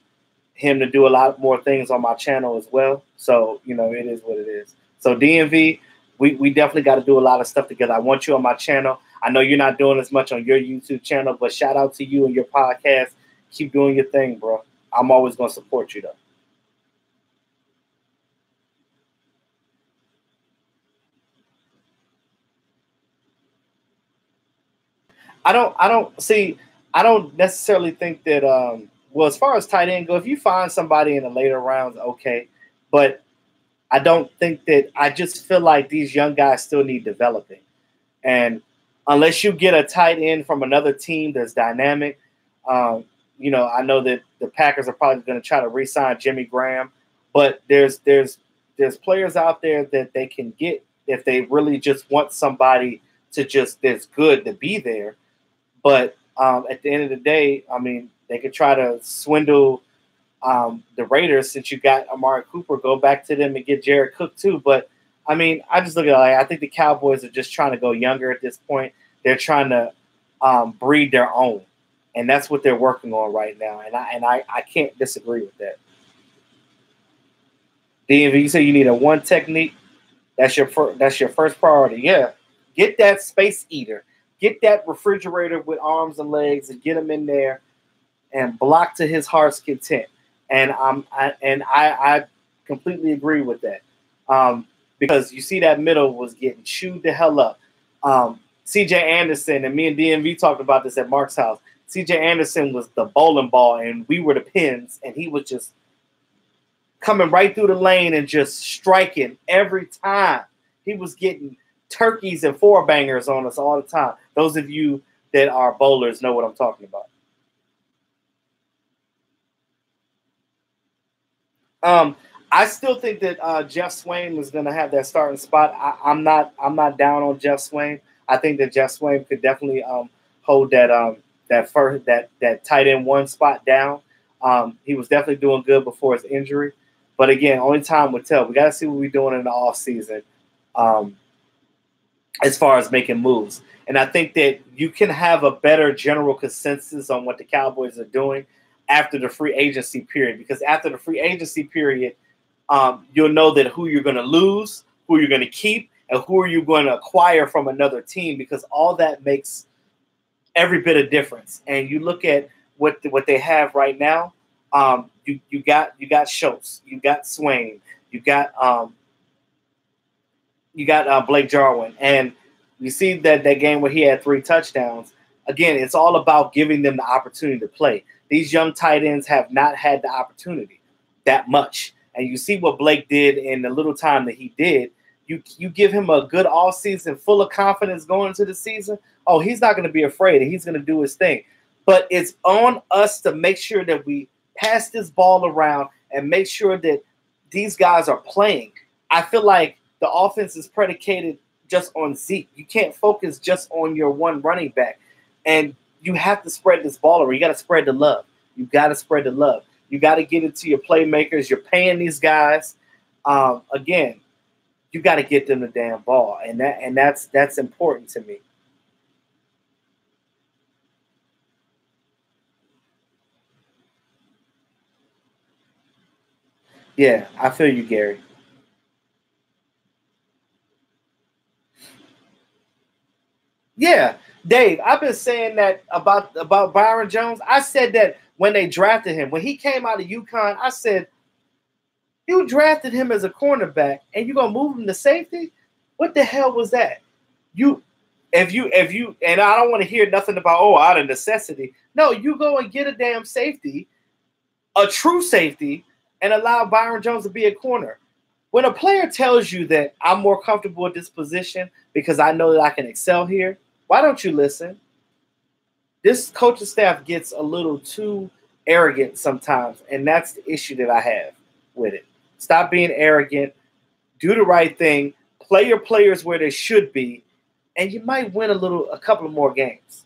him to do a lot more things on my channel as well. So, it is what it is. So DMV, we definitely got to do a lot of stuff together. I want you on my channel. I know you're not doing as much on your YouTube channel, but shout out to you and your podcast. Keep doing your thing, bro. I'm always going to support you, though. I don't necessarily think that, as far as tight end go, if you find somebody in the later rounds, okay. But I don't think that, I just feel like these young guys still need developing. And unless you get a tight end from another team that's dynamic, I know that the Packers are probably going to try to re-sign Jimmy Graham, but there's players out there that they can get if they really just want somebody that's good to be there. But at the end of the day, I mean, they could try to swindle the Raiders since you got Amari Cooper. Go back to them and get Jared Cook too. But I mean, I just look at it like, I think the Cowboys are just trying to go younger at this point. They're trying to breed their own. And that's what they're working on right now. And I can't disagree with that. DMV, you say you need a one technique. That's your first priority. Yeah. Get that space eater. Get that refrigerator with arms and legs and get him in there and block to his heart's content. And I completely agree with that. Because you see that middle was getting chewed the hell up. CJ Anderson, and me and DMV talked about this at Mark's house. CJ Anderson was the bowling ball, and we were the pins, and he was just coming right through the lane and just striking every time. He was getting turkeys and four bangers on us all the time. Those of you that are bowlers know what I'm talking about. I still think that Jeff Swain was going to have that starting spot. I'm not down on Jeff Swain. I think that Jeff Swain could definitely hold that tight end one spot down. He was definitely doing good before his injury. But again, only time will tell. We got to see what we're doing in the offseason as far as making moves. And I think that you can have a better general consensus on what the Cowboys are doing after the free agency period. Because after the free agency period, you'll know that who you're going to lose who you're going to keep, and who are you going to acquire from another team, because all that makes every bit of difference. And you look at what they have right now. You got Schultz, you got Swain, you got Blake Jarwin, and you see that game where he had 3 touchdowns. Again, it's all about giving them the opportunity to play. These young tight ends have not had the opportunity that much. And you see what Blake did in the little time that he did. You give him a good offseason full of confidence going into the season, oh, he's not going to be afraid, and he's going to do his thing. But it's on us to make sure that we pass this ball around and make sure that these guys are playing. I feel like the offense is predicated just on Zeke. You can't focus just on your one running back. And you have to spread this ball around. You got to spread the love. You got to spread the love. You got to get it to your playmakers. You're paying these guys. Again, you got to get them the damn ball, and that's important to me. Yeah, I feel you, Gary. Yeah, Dave, I've been saying that about Byron Jones. I said that when they drafted him, when he came out of UConn, I said, you drafted him as a cornerback and you're gonna move him to safety? What the hell was that? If you and I don't want to hear nothing about out of necessity. No, you go and get a damn safety, a true safety, and allow Byron Jones to be a corner. When a player tells you that I'm more comfortable with this position because I know that I can excel here, why don't you listen? This coaching staff gets a little too arrogant sometimes, and that's the issue that I have with it. Stop being arrogant. Do the right thing. Play your players where they should be, and you might win a couple of more games.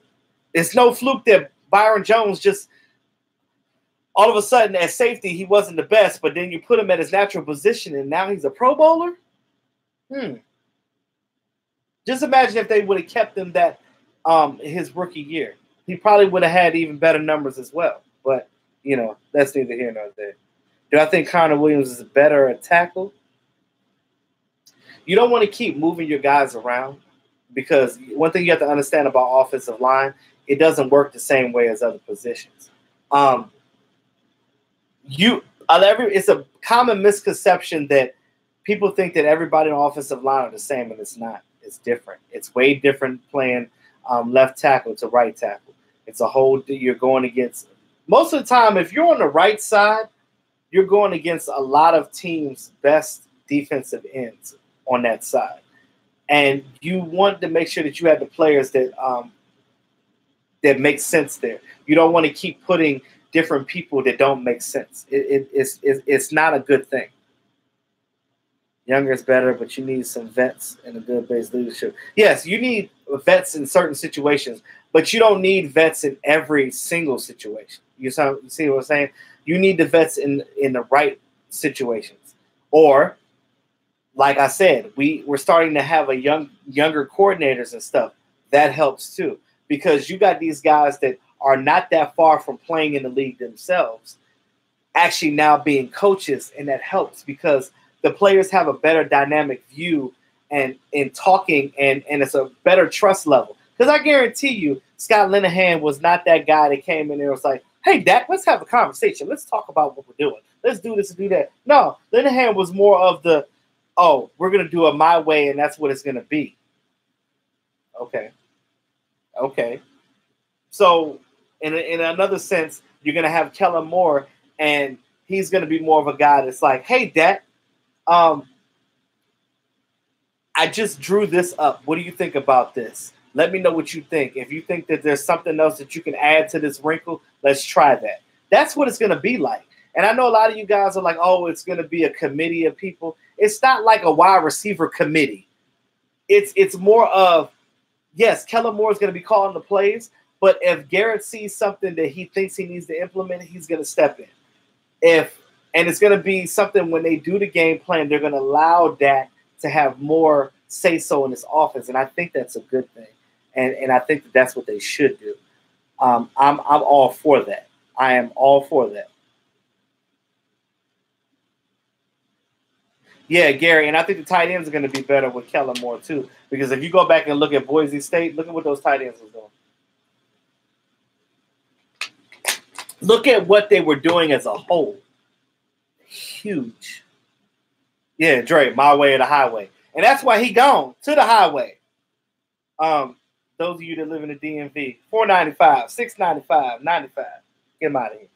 It's no fluke that Byron Jones just all of a sudden at safety he wasn't the best, but then you put him at his natural position and now he's a Pro Bowler? Just imagine if they would have kept him that his rookie year. He probably would have had even better numbers as well. But, that's neither here nor there. Do I think Connor Williams is better at tackle? You don't want to keep moving your guys around, because one thing you have to understand about offensive line, it doesn't work the same way as other positions. It's a common misconception that people think that everybody on offensive line are the same, and it's not. It's different. It's way different playing left tackle to right tackle. It's a whole – you're going against – most of the time, if you're on the right side, you're going against a lot of teams' best defensive ends on that side. And you want to make sure that you have the players that make sense there. You don't want to keep putting different people that don't make sense. It's not a good thing. Younger is better, but you need some vets and a good base leadership. Yes, you need vets in certain situations, but you don't need vets in every single situation. You see what I'm saying? You need the vets in the right situations. Or, like I said, we're starting to have younger coordinators and stuff. That helps too, because you got these guys that are not that far from playing in the league themselves, actually now being coaches, and that helps because the players have a better dynamic view and in talking, and it's a better trust level. Because I guarantee you, Scott Linehan was not that guy that came in there and was like, hey, Dak, let's have a conversation. Let's talk about what we're doing. Let's do this and do that. No, Linehan was more of the, we're going to do it my way, and that's what it's going to be. Okay. So in another sense, you're going to have Kellen Moore, and he's going to be more of a guy that's like, hey, Dak, I just drew this up. What do you think about this? Let me know what you think. If you think that there's something else that you can add to this wrinkle, let's try that. That's what it's going to be like. And I know a lot of you guys are like, it's going to be a committee of people. It's not like a wide receiver committee. It's more of, yes, Kellen Moore is going to be calling the plays, but if Garrett sees something that he thinks he needs to implement, he's going to step in. And it's going to be something when they do the game plan, they're going to allow Dak to have more say-so in this offense, and I think that's a good thing. And I think that's what they should do. I'm all for that. I am all for that. Yeah, Gary, and I think the tight ends are going to be better with Kellen Moore too. Because if you go back and look at Boise State, look at what those tight ends was doing. Look at what they were doing as a whole. Huge. Yeah, Dre, my way or the highway. And that's why he gone to the highway. Those of you that live in the DMV, $4.95, $6.95, $95. Get him out of here.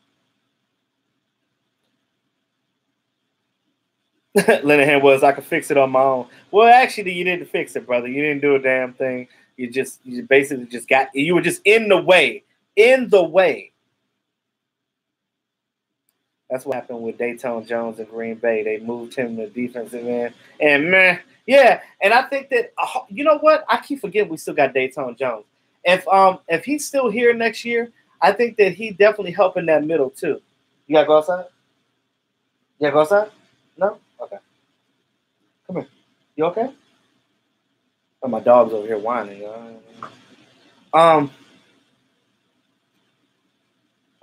Linehan was, I could fix it on my own. Well, actually, you didn't fix it, brother. You didn't do a damn thing. You basically just you were just in the way. In the way. That's what happened with Dayton Jones in Green Bay. They moved him to defensive end. And, man, yeah. And I think that, you know what? I keep forgetting we still got Dayton Jones. If he's still here next year, I think that he definitely help in that middle, too. You got to go outside? You got to go outside? No? Okay. Come here. You okay? Oh, my dog's over here whining.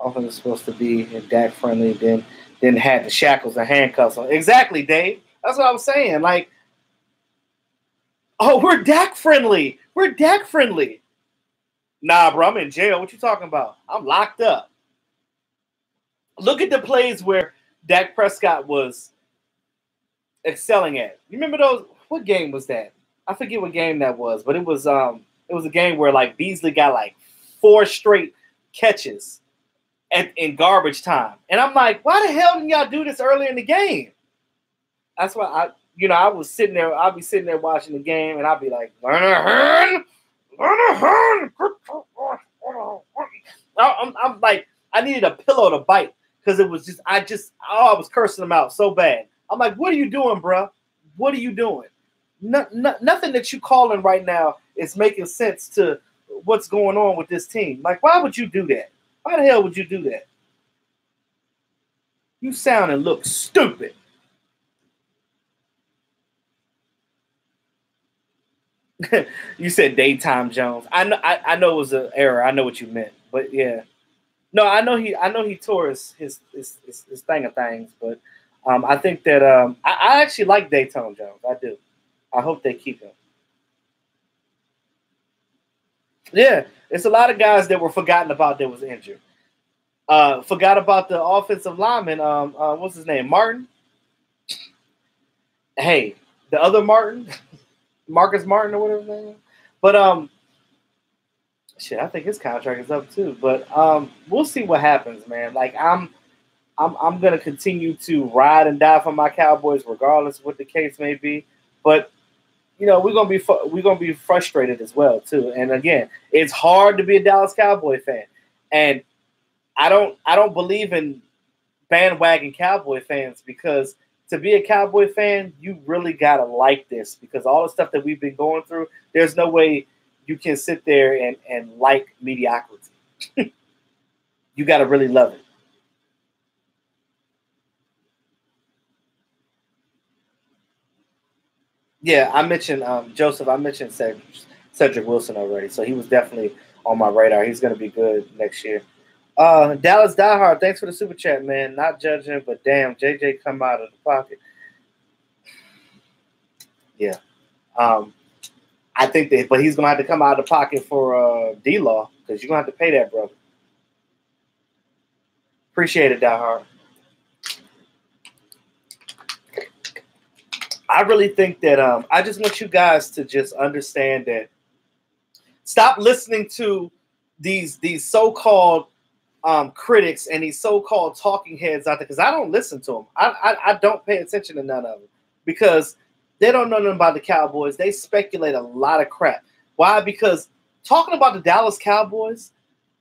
Offense is supposed to be Dak friendly, then had the shackles and handcuffs on. Exactly, Dave. That's what I was saying. Like, oh, we're Dak friendly. We're Dak friendly. Nah, bro, I'm in jail. What you talking about? I'm locked up. Look at the plays where Dak Prescott was excelling at. You remember those? What game was that? I forget what game that was, but it was a game where like Beasley got like 4 straight catches in garbage time. And I'm like, why the hell didn't y'all do this early in the game? That's why I was sitting there. I'll be sitting there watching the game, and I'll be like, I'm like, I needed a pillow to bite because it was I was cursing them out so bad. I'm like, what are you doing, bro? What are you doing? Nothing that you calling right now is making sense to what's going on with this team. Like, why would you do that? Why the hell would you do that? You sound and look stupid. You said Daytime Jones. I know it was an error. I know what you meant, but yeah. No, I know he tore his thing of things, but I think that I actually like Daytime Jones. I do. I hope they keep him. Yeah, it's a lot of guys that were forgotten about that was injured. Forgot about the offensive lineman. What's his name? Martin. Hey, the other Martin, Marcus Martin or whatever his name is. But shit, I think his contract is up too. But we'll see what happens, man. Like I'm gonna continue to ride and die for my Cowboys, regardless of what the case may be. But you know, we're gonna be frustrated as well too. And again, it's hard to be a Dallas Cowboy fan, and I don't believe in bandwagon Cowboy fans, because to be a Cowboy fan, you really gotta like this, because all the stuff that we've been going through, there's no way you can sit there and like mediocrity. You gotta really love it. Yeah, I mentioned Joseph. I mentioned Cedric Wilson already, so he was definitely on my radar. He's gonna be good next year. Dallas Diehard, thanks for the super chat, man. Not judging, but damn, JJ come out of the pocket. Yeah. I think that, but he's gonna have to come out of the pocket for D-Law, because you're gonna have to pay that, brother. Appreciate it, Diehard. I really think that I just want you guys to just understand that. Stop listening to these so-called critics and these so-called talking heads out there, because I don't listen to them. I don't pay attention to none of them, because they don't know nothing about the Cowboys. They speculate a lot of crap. Why? Because talking about the Dallas Cowboys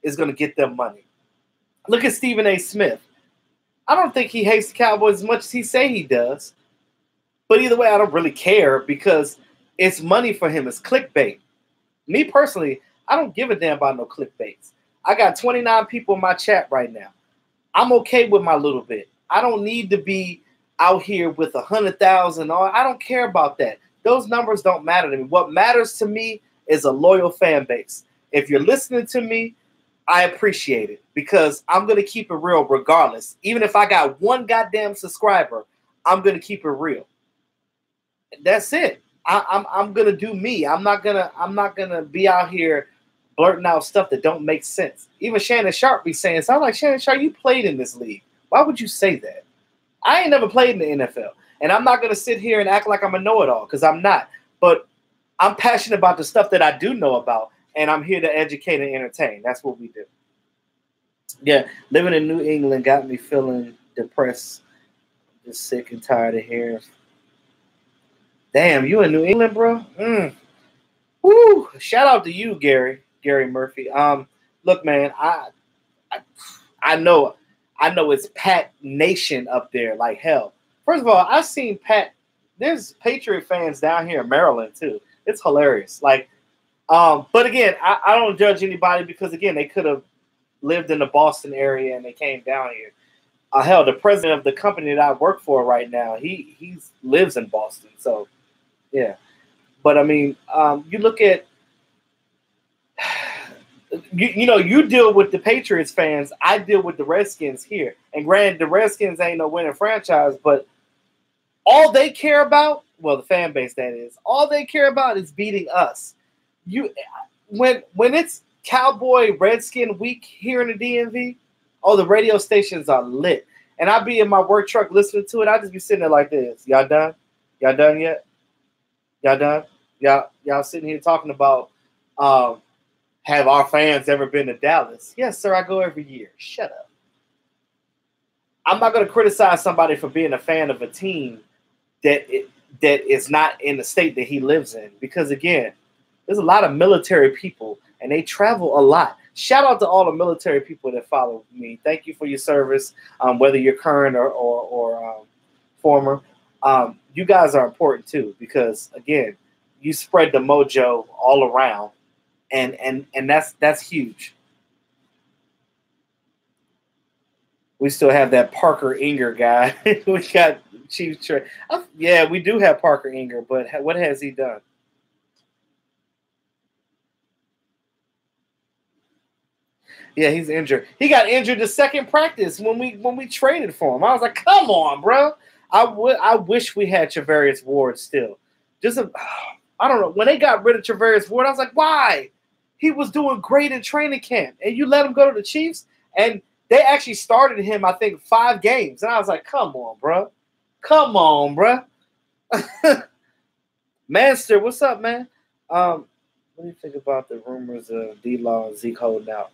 is going to get them money. Look at Stephen A. Smith. I don't think he hates the Cowboys as much as he say he does. But either way, I don't really care, because it's money for him. It's clickbait. Me personally, I don't give a damn about no clickbaits. I got 29 people in my chat right now. I'm okay with my little bit. I don't need to be out here with 100,000. I don't care about that. Those numbers don't matter to me. What matters to me is a loyal fan base. If you're listening to me, I appreciate it, because I'm going to keep it real regardless. Even if I got one goddamn subscriber, I'm going to keep it real. That's it. I'm gonna do me. I'm not gonna be out here blurting out stuff that don't make sense. Even Shannon Sharp be saying, so I'm like, Shannon Sharp, you played in this league. Why would you say that? I ain't never played in the NFL. And I'm not gonna sit here and act like I'm a know-it-all, because I'm not. But I'm passionate about the stuff that I do know about, and I'm here to educate and entertain. That's what we do. Yeah, living in New England got me feeling depressed, just sick and tired of hearing. Damn, you in New England, bro? Woo! Shout out to you, Gary Murphy. Look, man, I, I know it's Pat Nation up there like hell. First of all, I've seen Pat. There's Patriot fans down here in Maryland too. It's hilarious. Like, but again, I don't judge anybody, because again, they could have lived in the Boston area and they came down here. Hell, the president of the company that I work for right now, he lives in Boston. So, yeah. But I mean, you look at, you deal with the Patriots fans. I deal with the Redskins here. And granted, the Redskins ain't no winning franchise, but all they care about, well, the fan base that is, all they care about is beating us. When it's Cowboy Redskin week here in the DMV, oh, the radio stations are lit. And I'll be in my work truck listening to it. I'll just be sitting there like this. Y'all done? Y'all done yet? Y'all done? Y'all sitting here talking about have our fans ever been to Dallas? Yes, sir, I go every year. Shut up. I'm not going to criticize somebody for being a fan of a team that is not in the state that he lives in. Because, again, there's a lot of military people, and they travel a lot. Shout out to all the military people that follow me. Thank you for your service, whether you're current or former. You guys are important, too, because, again, you spread the mojo all around, and that's huge. We still have that Parker Inger guy. We got Chiefs. Yeah, we do have Parker Inger, but what has he done? Yeah, he's injured. He got injured the second practice when we traded for him. I was like, come on, bro. I wish we had Travarius Ward still. I don't know. When they got rid of Travarius Ward, I was like, why? He was doing great in training camp, and you let him go to the Chiefs, and they actually started him, I think, 5 games. And I was like, come on, bro. Come on, bro. Manster, what's up, man? What do you think about the rumors of D-Law and Zeke holding out?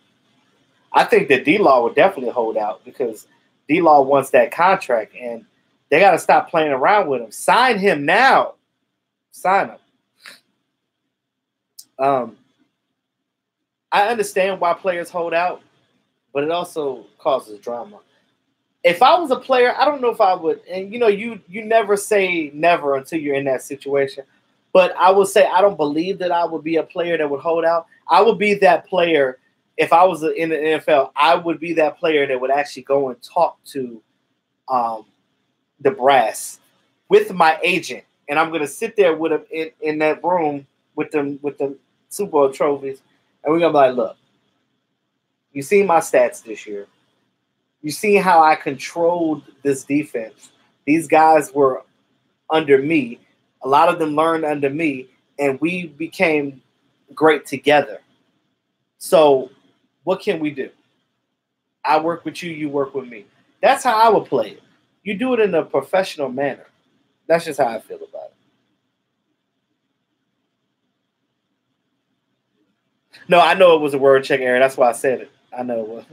I think that D-Law would definitely hold out, because D-Law wants that contract, and they got to stop playing around with him. Sign him now. Sign him. I understand why players hold out, but it also causes drama. If I was a player, I don't know if I would, and you never say never until you're in that situation, but I would say I don't believe that I would be a player that would hold out. I would be that player. If I was in the NFL, I would be that player that would actually go and talk to the brass with my agent, and I'm going to sit there with him in that room with them Super Bowl trophies, and we're going to be like, look, you see my stats this year. You see how I controlled this defense. These guys were under me. A lot of them learned under me, and we became great together. So what can we do? I work with you, you work with me. That's how I would play it. You do it in a professional manner. That's just how I feel about it. No, I know it was a word check error. That's why I said it. I know it was.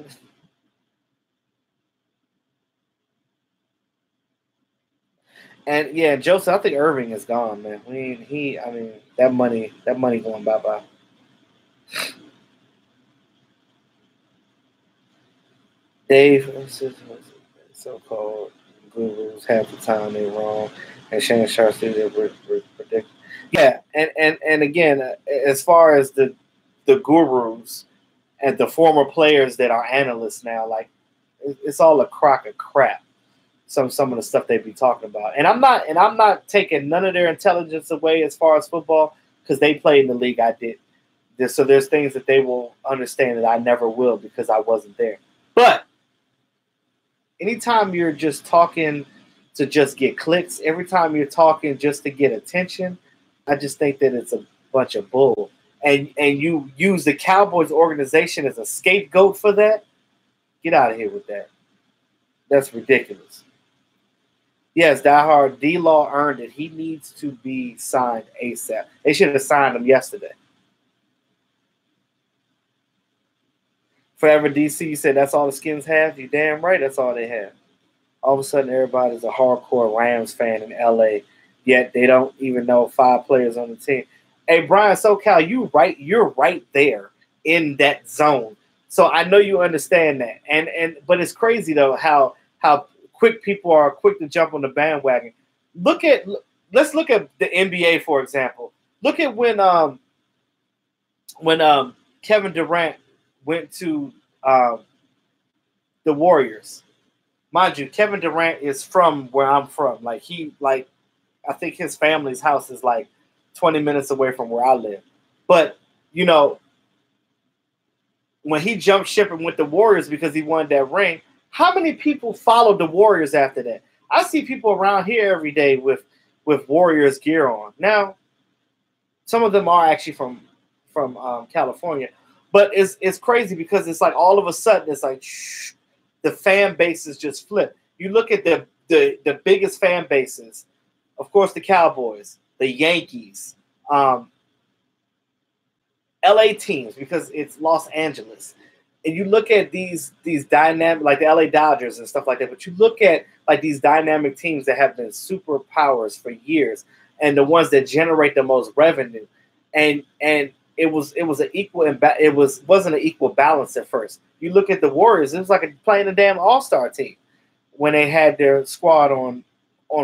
And yeah, Joseph, I think Irving is gone, man. I mean, that money going bye-bye. Dave, so-called gurus half the time they're wrong, and Shannon Sharp said they were predicted. Yeah, and again, as far as the gurus and the former players that are analysts now, like it's all a crock of crap. Some of the stuff they be talking about, and I'm not taking none of their intelligence away as far as football, because they played in the league I did. So there's things that they will understand that I never will, because I wasn't there. But anytime you're just talking to just get clicks. Every time you're talking just to get attention, I just think that it's a bunch of bull. And you use the Cowboys organization as a scapegoat for that. Get out of here with that. That's ridiculous. Yes, diehard D-Law earned it. He needs to be signed ASAP. They should have signed him yesterday. Forever DC, you said that's all the Skins have? You damn right that's all they have. All of a sudden, everybody's a hardcore Rams fan in LA, yet they don't even know 5 players on the team. Hey, Brian SoCal, you're right there in that zone. So I know you understand that. But it's crazy though how quick people are quick to jump on the bandwagon. Let's look at the NBA, for example. Look at when Kevin Durant went to the Warriors. Mind you, Kevin Durant is from where I'm from. I think his family's house is like 20 minutes away from where I live. But, you know, when he jumped ship and went to Warriors because he wanted that ring, how many people followed the Warriors after that? I see people around here every day with Warriors gear on. Now, some of them are actually from California. But it's crazy because it's like all of a sudden it's like the fan bases just flip. You look at the biggest fan bases, of course, the Cowboys, the Yankees, LA teams because it's Los Angeles. And you look at these dynamic, like the LA Dodgers and stuff like that, but you look at like these dynamic teams that have been superpowers for years and the ones that generate the most revenue. And it wasn't an equal balance at first. You look at the Warriors, it was like playing a damn all-star team when they had their squad on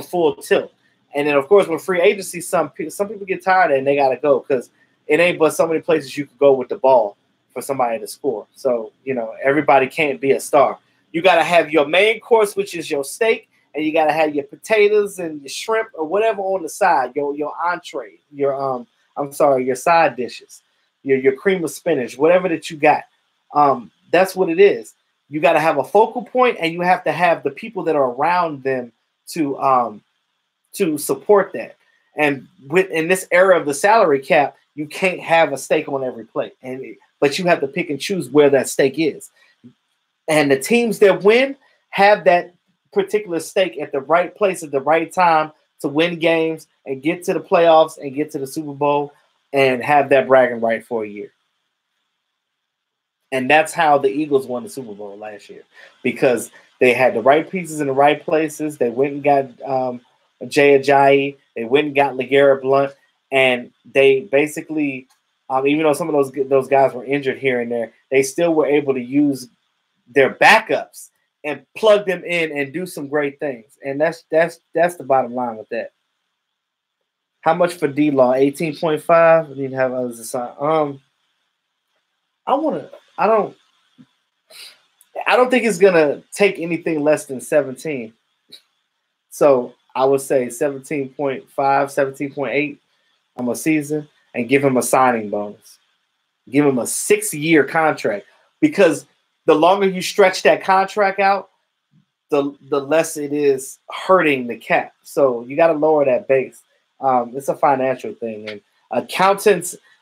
full tilt. And then of course with free agency, some people get tired and they gotta go because it ain't but so many places you could go with the ball for somebody to score. So, you know, everybody can't be a star. You gotta have your main course, which is your steak, and you gotta have your potatoes and your shrimp or whatever on the side, your entree, your side dishes, your cream of spinach, whatever that you got. That's what it is. You got to have a focal point, and you have to have the people that are around them to support that. And in this era of the salary cap, you can't have a stake on every plate, but you have to pick and choose where that stake is. And the teams that win have that particular stake at the right place at the right time to win games and get to the playoffs and get to the Super Bowl and have that bragging right for a year. And that's how the Eagles won the Super Bowl last year, because they had the right pieces in the right places. They went and got Jay Ajayi. They went and got LeGarrette Blount. And they basically, even though some of those guys were injured here and there, they still were able to use their backups and plug them in and do some great things. And that's the bottom line with that. How much for D-Law? 18.5. I need to have others assign. I don't think it's gonna take anything less than 17. So I would say 17.5, 17.8 a season, and give him a signing bonus. Give him a 6-year contract, because the longer you stretch that contract out, the less it is hurting the cap. So you got to lower that base. It's a financial thing, and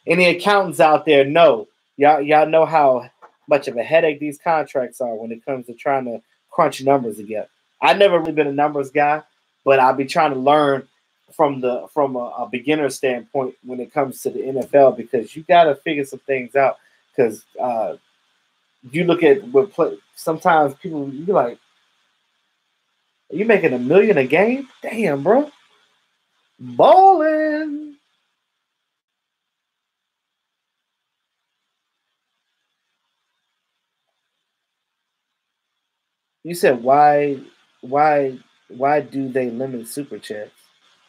any accountants out there know, y'all know how much of a headache these contracts are when it comes to trying to crunch numbers together. I've never really been a numbers guy, but I'll be trying to learn from a beginner standpoint when it comes to the NFL, because you got to figure some things out. Because you look at sometimes people, you be like, are you making $1 million a game? Damn, bro. Ballin'. You said why do they limit super chats?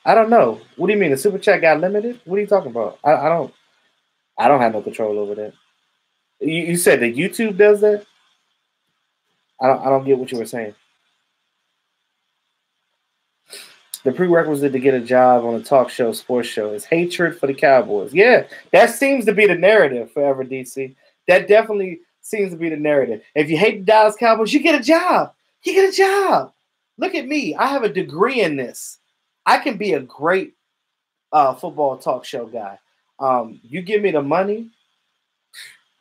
I don't know. What do you mean the super chat got limited? What are you talking about? I don't have no control over that. You said that YouTube does that? I don't get what you were saying. The prerequisite to get a job on a talk show, sports show, is hatred for the Cowboys. Yeah, that seems to be the narrative forever, DC. That definitely seems to be the narrative. If you hate the Dallas Cowboys, you get a job. You get a job. Look at me. I have a degree in this. I can be a great football talk show guy. You give me the money,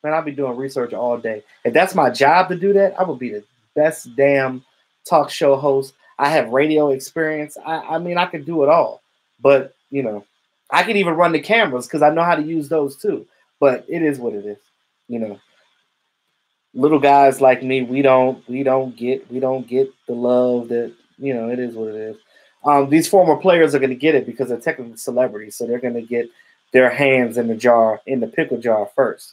man, I'll be doing research all day. If that's my job to do that, I would be the best damn talk show host. I have radio experience. I mean, I can do it all. But, you know, I can even run the cameras because I know how to use those too. But it is what it is. You know, little guys like me, we don't get the love that, you know, it is what it is. These former players are going to get it because they're technically celebrities, so they're going to get their hands in the pickle jar first.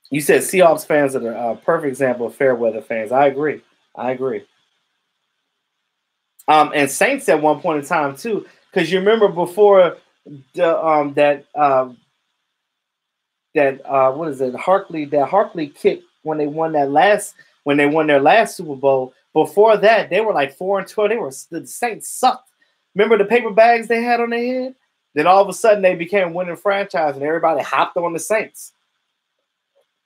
You said Seahawks fans are the perfect example of fair weather fans. I agree. And Saints at one point in time too, because you remember before the what is it? Harkley kick when they won their last Super Bowl. Before that, they were like 4-12. The Saints sucked. Remember the paper bags they had on their head? Then all of a sudden they became a winning franchise and everybody hopped on the Saints.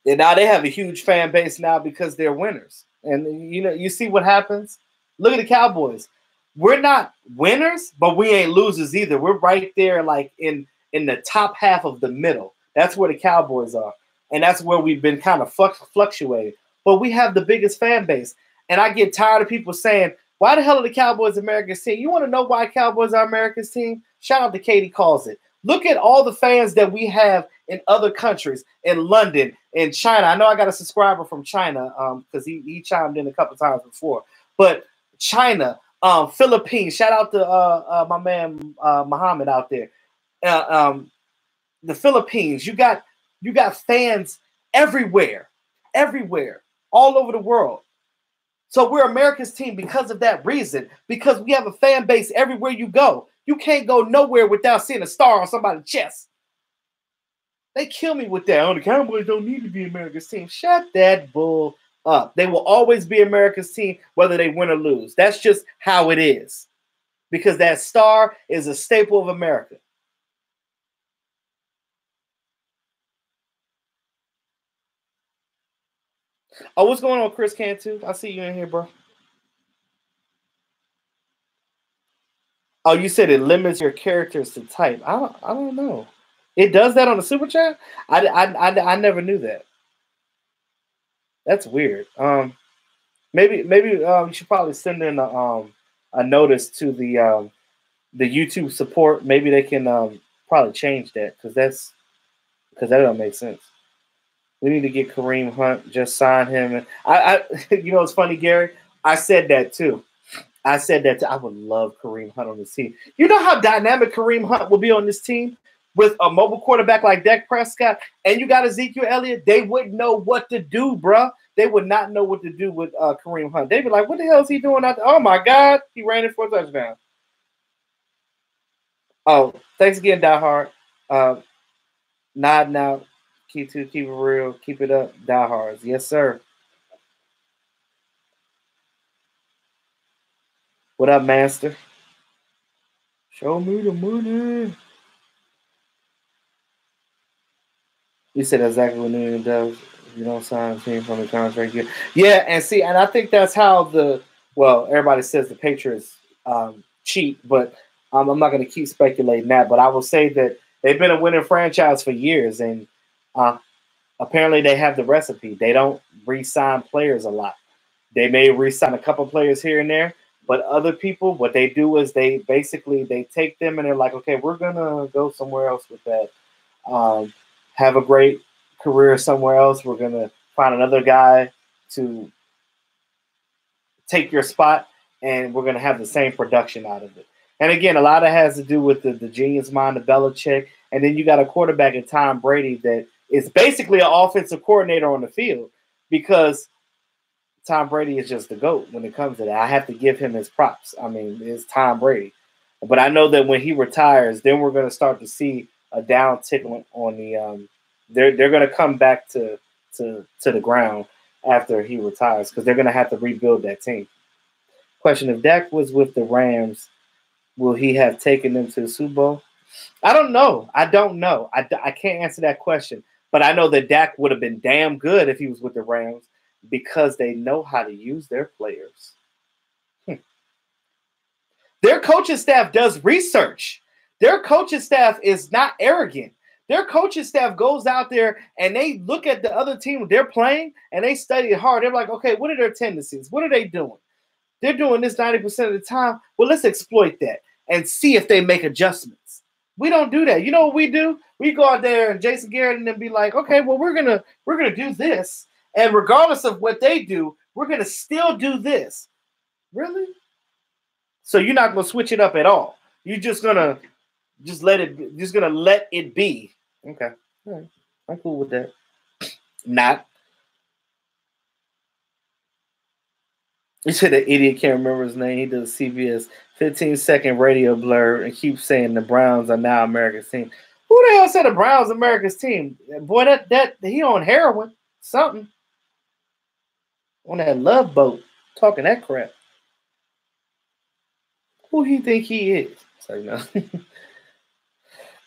And now they have a huge fan base now because they're winners. And you know, you see what happens? Look at the Cowboys. We're not winners, but we ain't losers either. We're right there like in the top half of the middle. That's where the Cowboys are. And that's where we've been kind of fluctuating. But we have the biggest fan base. And I get tired of people saying, why the hell are the Cowboys America's team? You want to know why Cowboys are America's team? Shout out to Katie Calls It. Look at all the fans that we have in other countries, in London, in China. I know I got a subscriber from China because he chimed in a couple times before. But China, Philippines, shout out to my man Muhammad out there. The Philippines, you got fans everywhere, all over the world. So we're America's team because of that reason, because we have a fan base everywhere you go. You can't go nowhere without seeing a star on somebody's chest. They kill me with that. Oh, the Cowboys don't need to be America's team. Shut that bull up. They will always be America's team, whether they win or lose. That's just how it is. Because that star is a staple of America. Oh, what's going on, Chris Cantu? I see you in here, bro. Oh, you said it limits your characters to type. I don't know. It does that on the super chat? I never knew that. That's weird. Maybe you should probably send in a notice to the YouTube support. Maybe they can probably change that because that don't make sense. We need to get Kareem Hunt. Just sign him. And you know, it's funny, Gary. I said that too. I would love Kareem Hunt on this team. You know how dynamic Kareem Hunt will be on this team with a mobile quarterback like Dak Prescott, and you got Ezekiel Elliott. They wouldn't know what to do, bro. They would not know what to do with Kareem Hunt. They'd be like, "What the hell is he doing out there? Oh my God, he ran it for a touchdown." Oh, thanks again, Die Hard. Nodding out. Keep it real. Keep it up, Die Hards. Yes, sir. What up, Master? Show me the money. You said exactly what New England does. You don't sign a team from the contract. Yeah, and I think that's how everybody says the Patriots cheat, but I'm not going to keep speculating that. But I will say that they've been a winning franchise for years, and apparently they have the recipe. They don't re-sign players a lot. They may re-sign a couple players here and there, but other people, what they do is they take them and they're like, okay, we're going to go somewhere else with that. Have a great career somewhere else. We're going to find another guy to take your spot, and we're going to have the same production out of it. And again, a lot of it has to do with the genius mind of Belichick. And then you got a quarterback in Tom Brady that is basically an offensive coordinator on the field because Tom Brady is just the GOAT when it comes to that. I have to give him his props. I mean, it's Tom Brady. But I know that when he retires, then we're going to start to see a downtick on the they're going to come back to the ground after he retires because they're going to have to rebuild that team. Question: if Dak was with the Rams, will he have taken them to the Super Bowl? I don't know. I can't answer that question. But I know that Dak would have been damn good if he was with the Rams because they know how to use their players. Their coaching staff does research. Their coaching staff is not arrogant. Their coaching staff goes out there and they look at the other team they're playing and they study it hard. They're like, okay, what are their tendencies? What are they doing? They're doing this 90% of the time. Well, let's exploit that and see if they make adjustments. We don't do that. You know what we do? We go out there and Jason Garrett and then be like, okay, well, we're gonna do this. And regardless of what they do, we're gonna still do this. Really? So you're not gonna switch it up at all. You're just gonna let it be. Okay. All right. I'm cool with that. Not. You said the idiot can't remember his name. He does CBS 15-second radio blur and keeps saying the Browns are now America's team. Who the hell said the Browns America's team? Boy, that he on heroin. Something. On that love boat. Talking that crap. Who he think he is? It's like, no.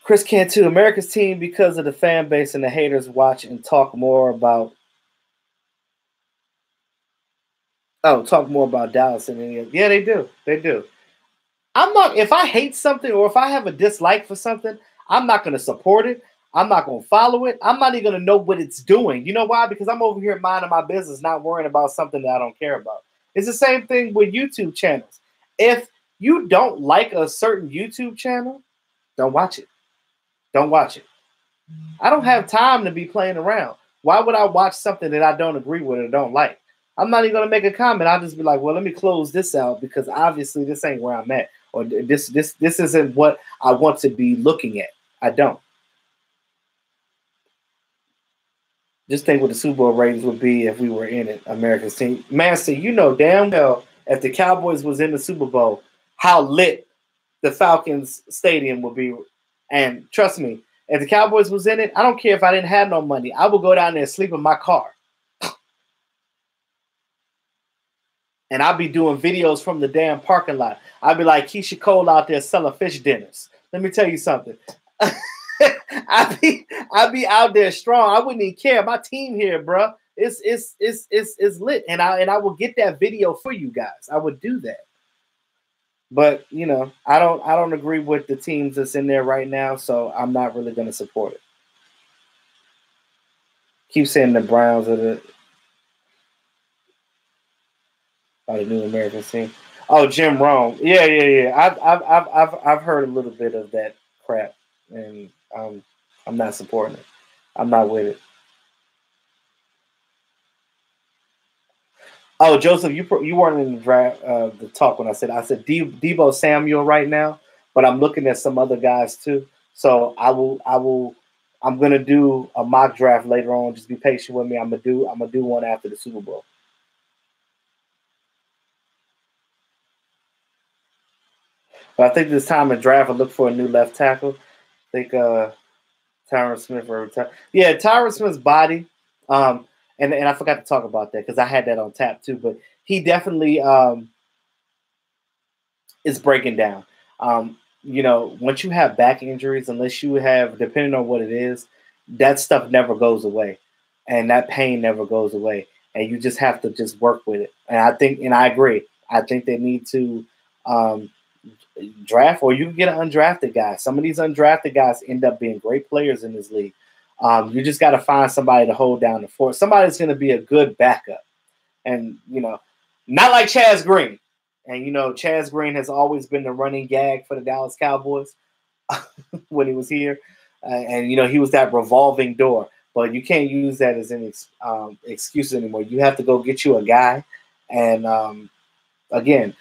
Chris Cantu, America's team because of the fan base and the haters watch and talk more about Dallas than any other. Yeah, they do. They do. I'm not, if I hate something or if I have a dislike for something, I'm not going to support it. I'm not going to follow it. I'm not even going to know what it's doing. You know why? Because I'm over here minding my business, not worrying about something that I don't care about. It's the same thing with YouTube channels. If you don't like a certain YouTube channel, don't watch it. Don't watch it. I don't have time to be playing around. Why would I watch something that I don't agree with or don't like? I'm not even going to make a comment. I'll just be like, well, let me close this out because obviously this ain't where I'm at. Or this isn't what I want to be looking at. I don't. Just think what the Super Bowl ratings would be if we were in it, America's team. Man, so you know damn well if the Cowboys was in the Super Bowl, how lit the Falcons stadium would be. And trust me, if the Cowboys was in it, I don't care if I didn't have no money. I would go down there and sleep in my car. And I'll be doing videos from the damn parking lot. I'll be like Keisha Cole out there selling fish dinners. Let me tell you something. I'll be out there strong. I wouldn't even care. My team here, bro. It's lit. And I will get that video for you guys. I would do that. But you know, I don't agree with the teams that's in there right now, so I'm not really gonna support it. Keep saying the Browns are the new American team. Oh, Jim Rome. Yeah. I've heard a little bit of that crap, and I'm not supporting it. I'm not with it. Oh, Joseph, you weren't in the draft, the talk when I said Deebo Samuel right now, but I'm looking at some other guys too. So I'm gonna do a mock draft later on. Just be patient with me. I'm gonna do one after the Super Bowl. But I think this time in draft, I look for a new left tackle. I think Tyron Smith will retire. Yeah, Tyron Smith's body. And I forgot to talk about that because I had that on tap too. But he definitely is breaking down. You know, once you have back injuries, unless you have, depending on what it is, that stuff never goes away, and that pain never goes away, and you just have to just work with it. And I agree. I think they need to draft, or you can get an undrafted guy. Some of these undrafted guys end up being great players in this league. You just got to find somebody to hold down the fort. Somebody's going to be a good backup. And, you know, not like Chaz Green. And, you know, Chaz Green has always been the running gag for the Dallas Cowboys when he was here. And, you know, he was that revolving door. But you can't use that as an excuse anymore. You have to go get you a guy. And, again,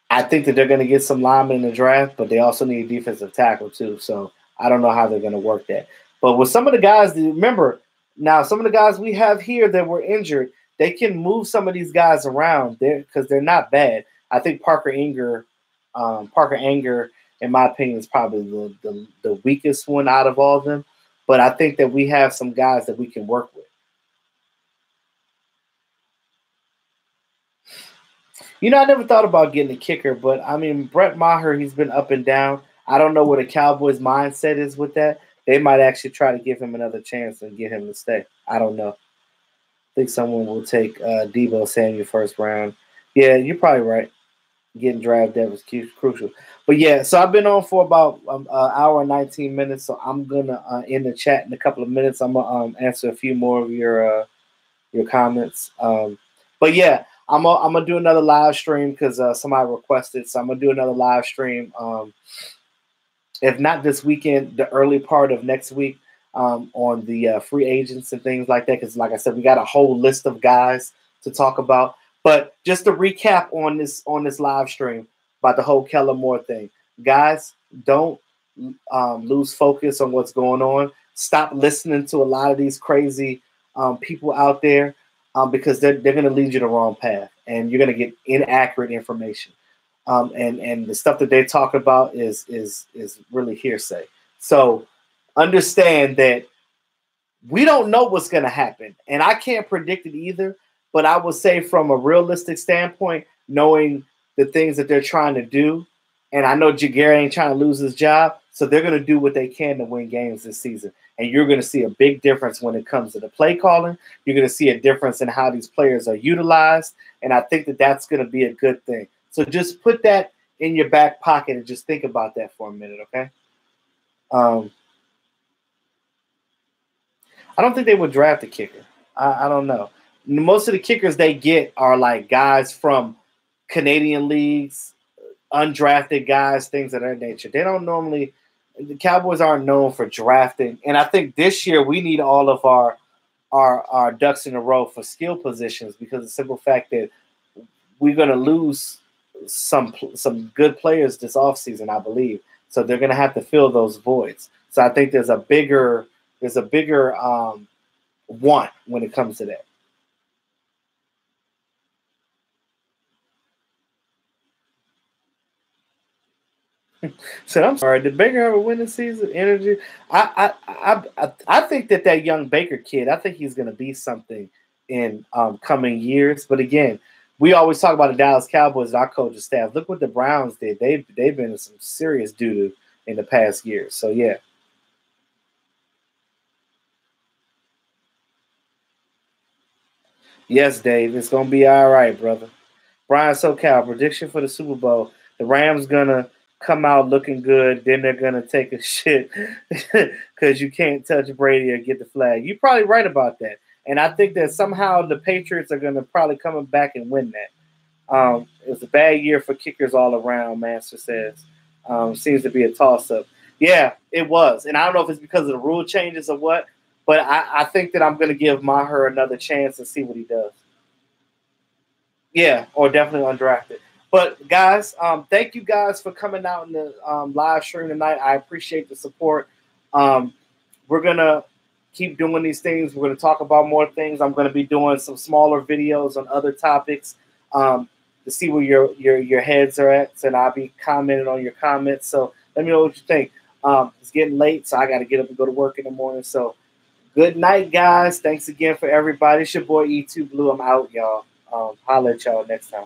I think that they're going to get some linemen in the draft, but they also need a defensive tackle too. So I don't know how they're going to work that. But with some of the guys, remember, now some of the guys we have here that were injured, they can move some of these guys around there because they're not bad. I think Parker Anger, in my opinion, is probably the weakest one out of all of them. But I think that we have some guys that we can work with. You know, I never thought about getting a kicker, but I mean, Brett Maher, he's been up and down. I don't know what the Cowboys' mindset is with that. They might actually try to give him another chance and get him to stay. I don't know. think someone will take Debo Samuel first round. Yeah, you're probably right. Getting drafted was crucial. But yeah, so I've been on for about an hour and 19 minutes. So I'm gonna end the chat in a couple of minutes. I'm gonna answer a few more of your comments. But yeah, I'm gonna do another live stream because somebody requested. So I'm gonna do another live stream. If not this weekend, the early part of next week on the free agents and things like that. Because like I said, we got a whole list of guys to talk about. But just to recap on this live stream about the whole Kellen Moore thing, guys, don't lose focus on what's going on. Stop listening to a lot of these crazy people out there because they're going to lead you the wrong path, and you're going to get inaccurate information. And the stuff that they talk about is really hearsay. So understand that we don't know what's going to happen, and I can't predict it either. But I would say from a realistic standpoint, knowing the things that they're trying to do, and I know Jaguar ain't trying to lose his job, so they're going to do what they can to win games this season. And you're going to see a big difference when it comes to the play calling. You're going to see a difference in how these players are utilized, and I think that that's going to be a good thing. So just put that in your back pocket and just think about that for a minute, okay? I don't think they would draft a kicker. I don't know. Most of the kickers they get are like guys from Canadian leagues, undrafted guys, things of that nature. They don't normally – the Cowboys aren't known for drafting. And I think this year we need all of our ducks in a row for skill positions because of the simple fact that we're going to lose some good players this offseason, I believe. So they're going to have to fill those voids. So I think there's a bigger want when it comes to that. So I'm sorry. Did Baker have a winning season? Energy. I think that young Baker kid. I think he's going to be something in coming years. But again, we always talk about the Dallas Cowboys, our coaching staff. Look what the Browns did. They've been in some serious doo-doo in the past years. So yeah. Yes, Dave. It's going to be all right, brother. Brian SoCal, prediction for the Super Bowl. The Rams going to come out looking good. Then they're going to take a shit because you can't touch Brady or get the flag. You're probably right about that. And I think that somehow the Patriots are going to probably come back and win that. It was a bad year for kickers all around, Master says. Seems to be a toss-up. Yeah, it was. And I don't know if it's because of the rule changes or what, but I think that I'm going to give Maher another chance and see what he does. Yeah, or definitely undrafted. But, guys, thank you guys for coming out in the live stream tonight. I appreciate the support. We're going to keep doing these things. We're going to talk about more things. I'm going to be doing some smaller videos on other topics to see where your heads are at. And I'll be commenting on your comments. So let me know what you think. It's getting late, so I got to get up and go to work in the morning. So good night, guys. Thanks again for everybody. It's your boy E2 Blue. I'm out, y'all. Holla at y'all next time.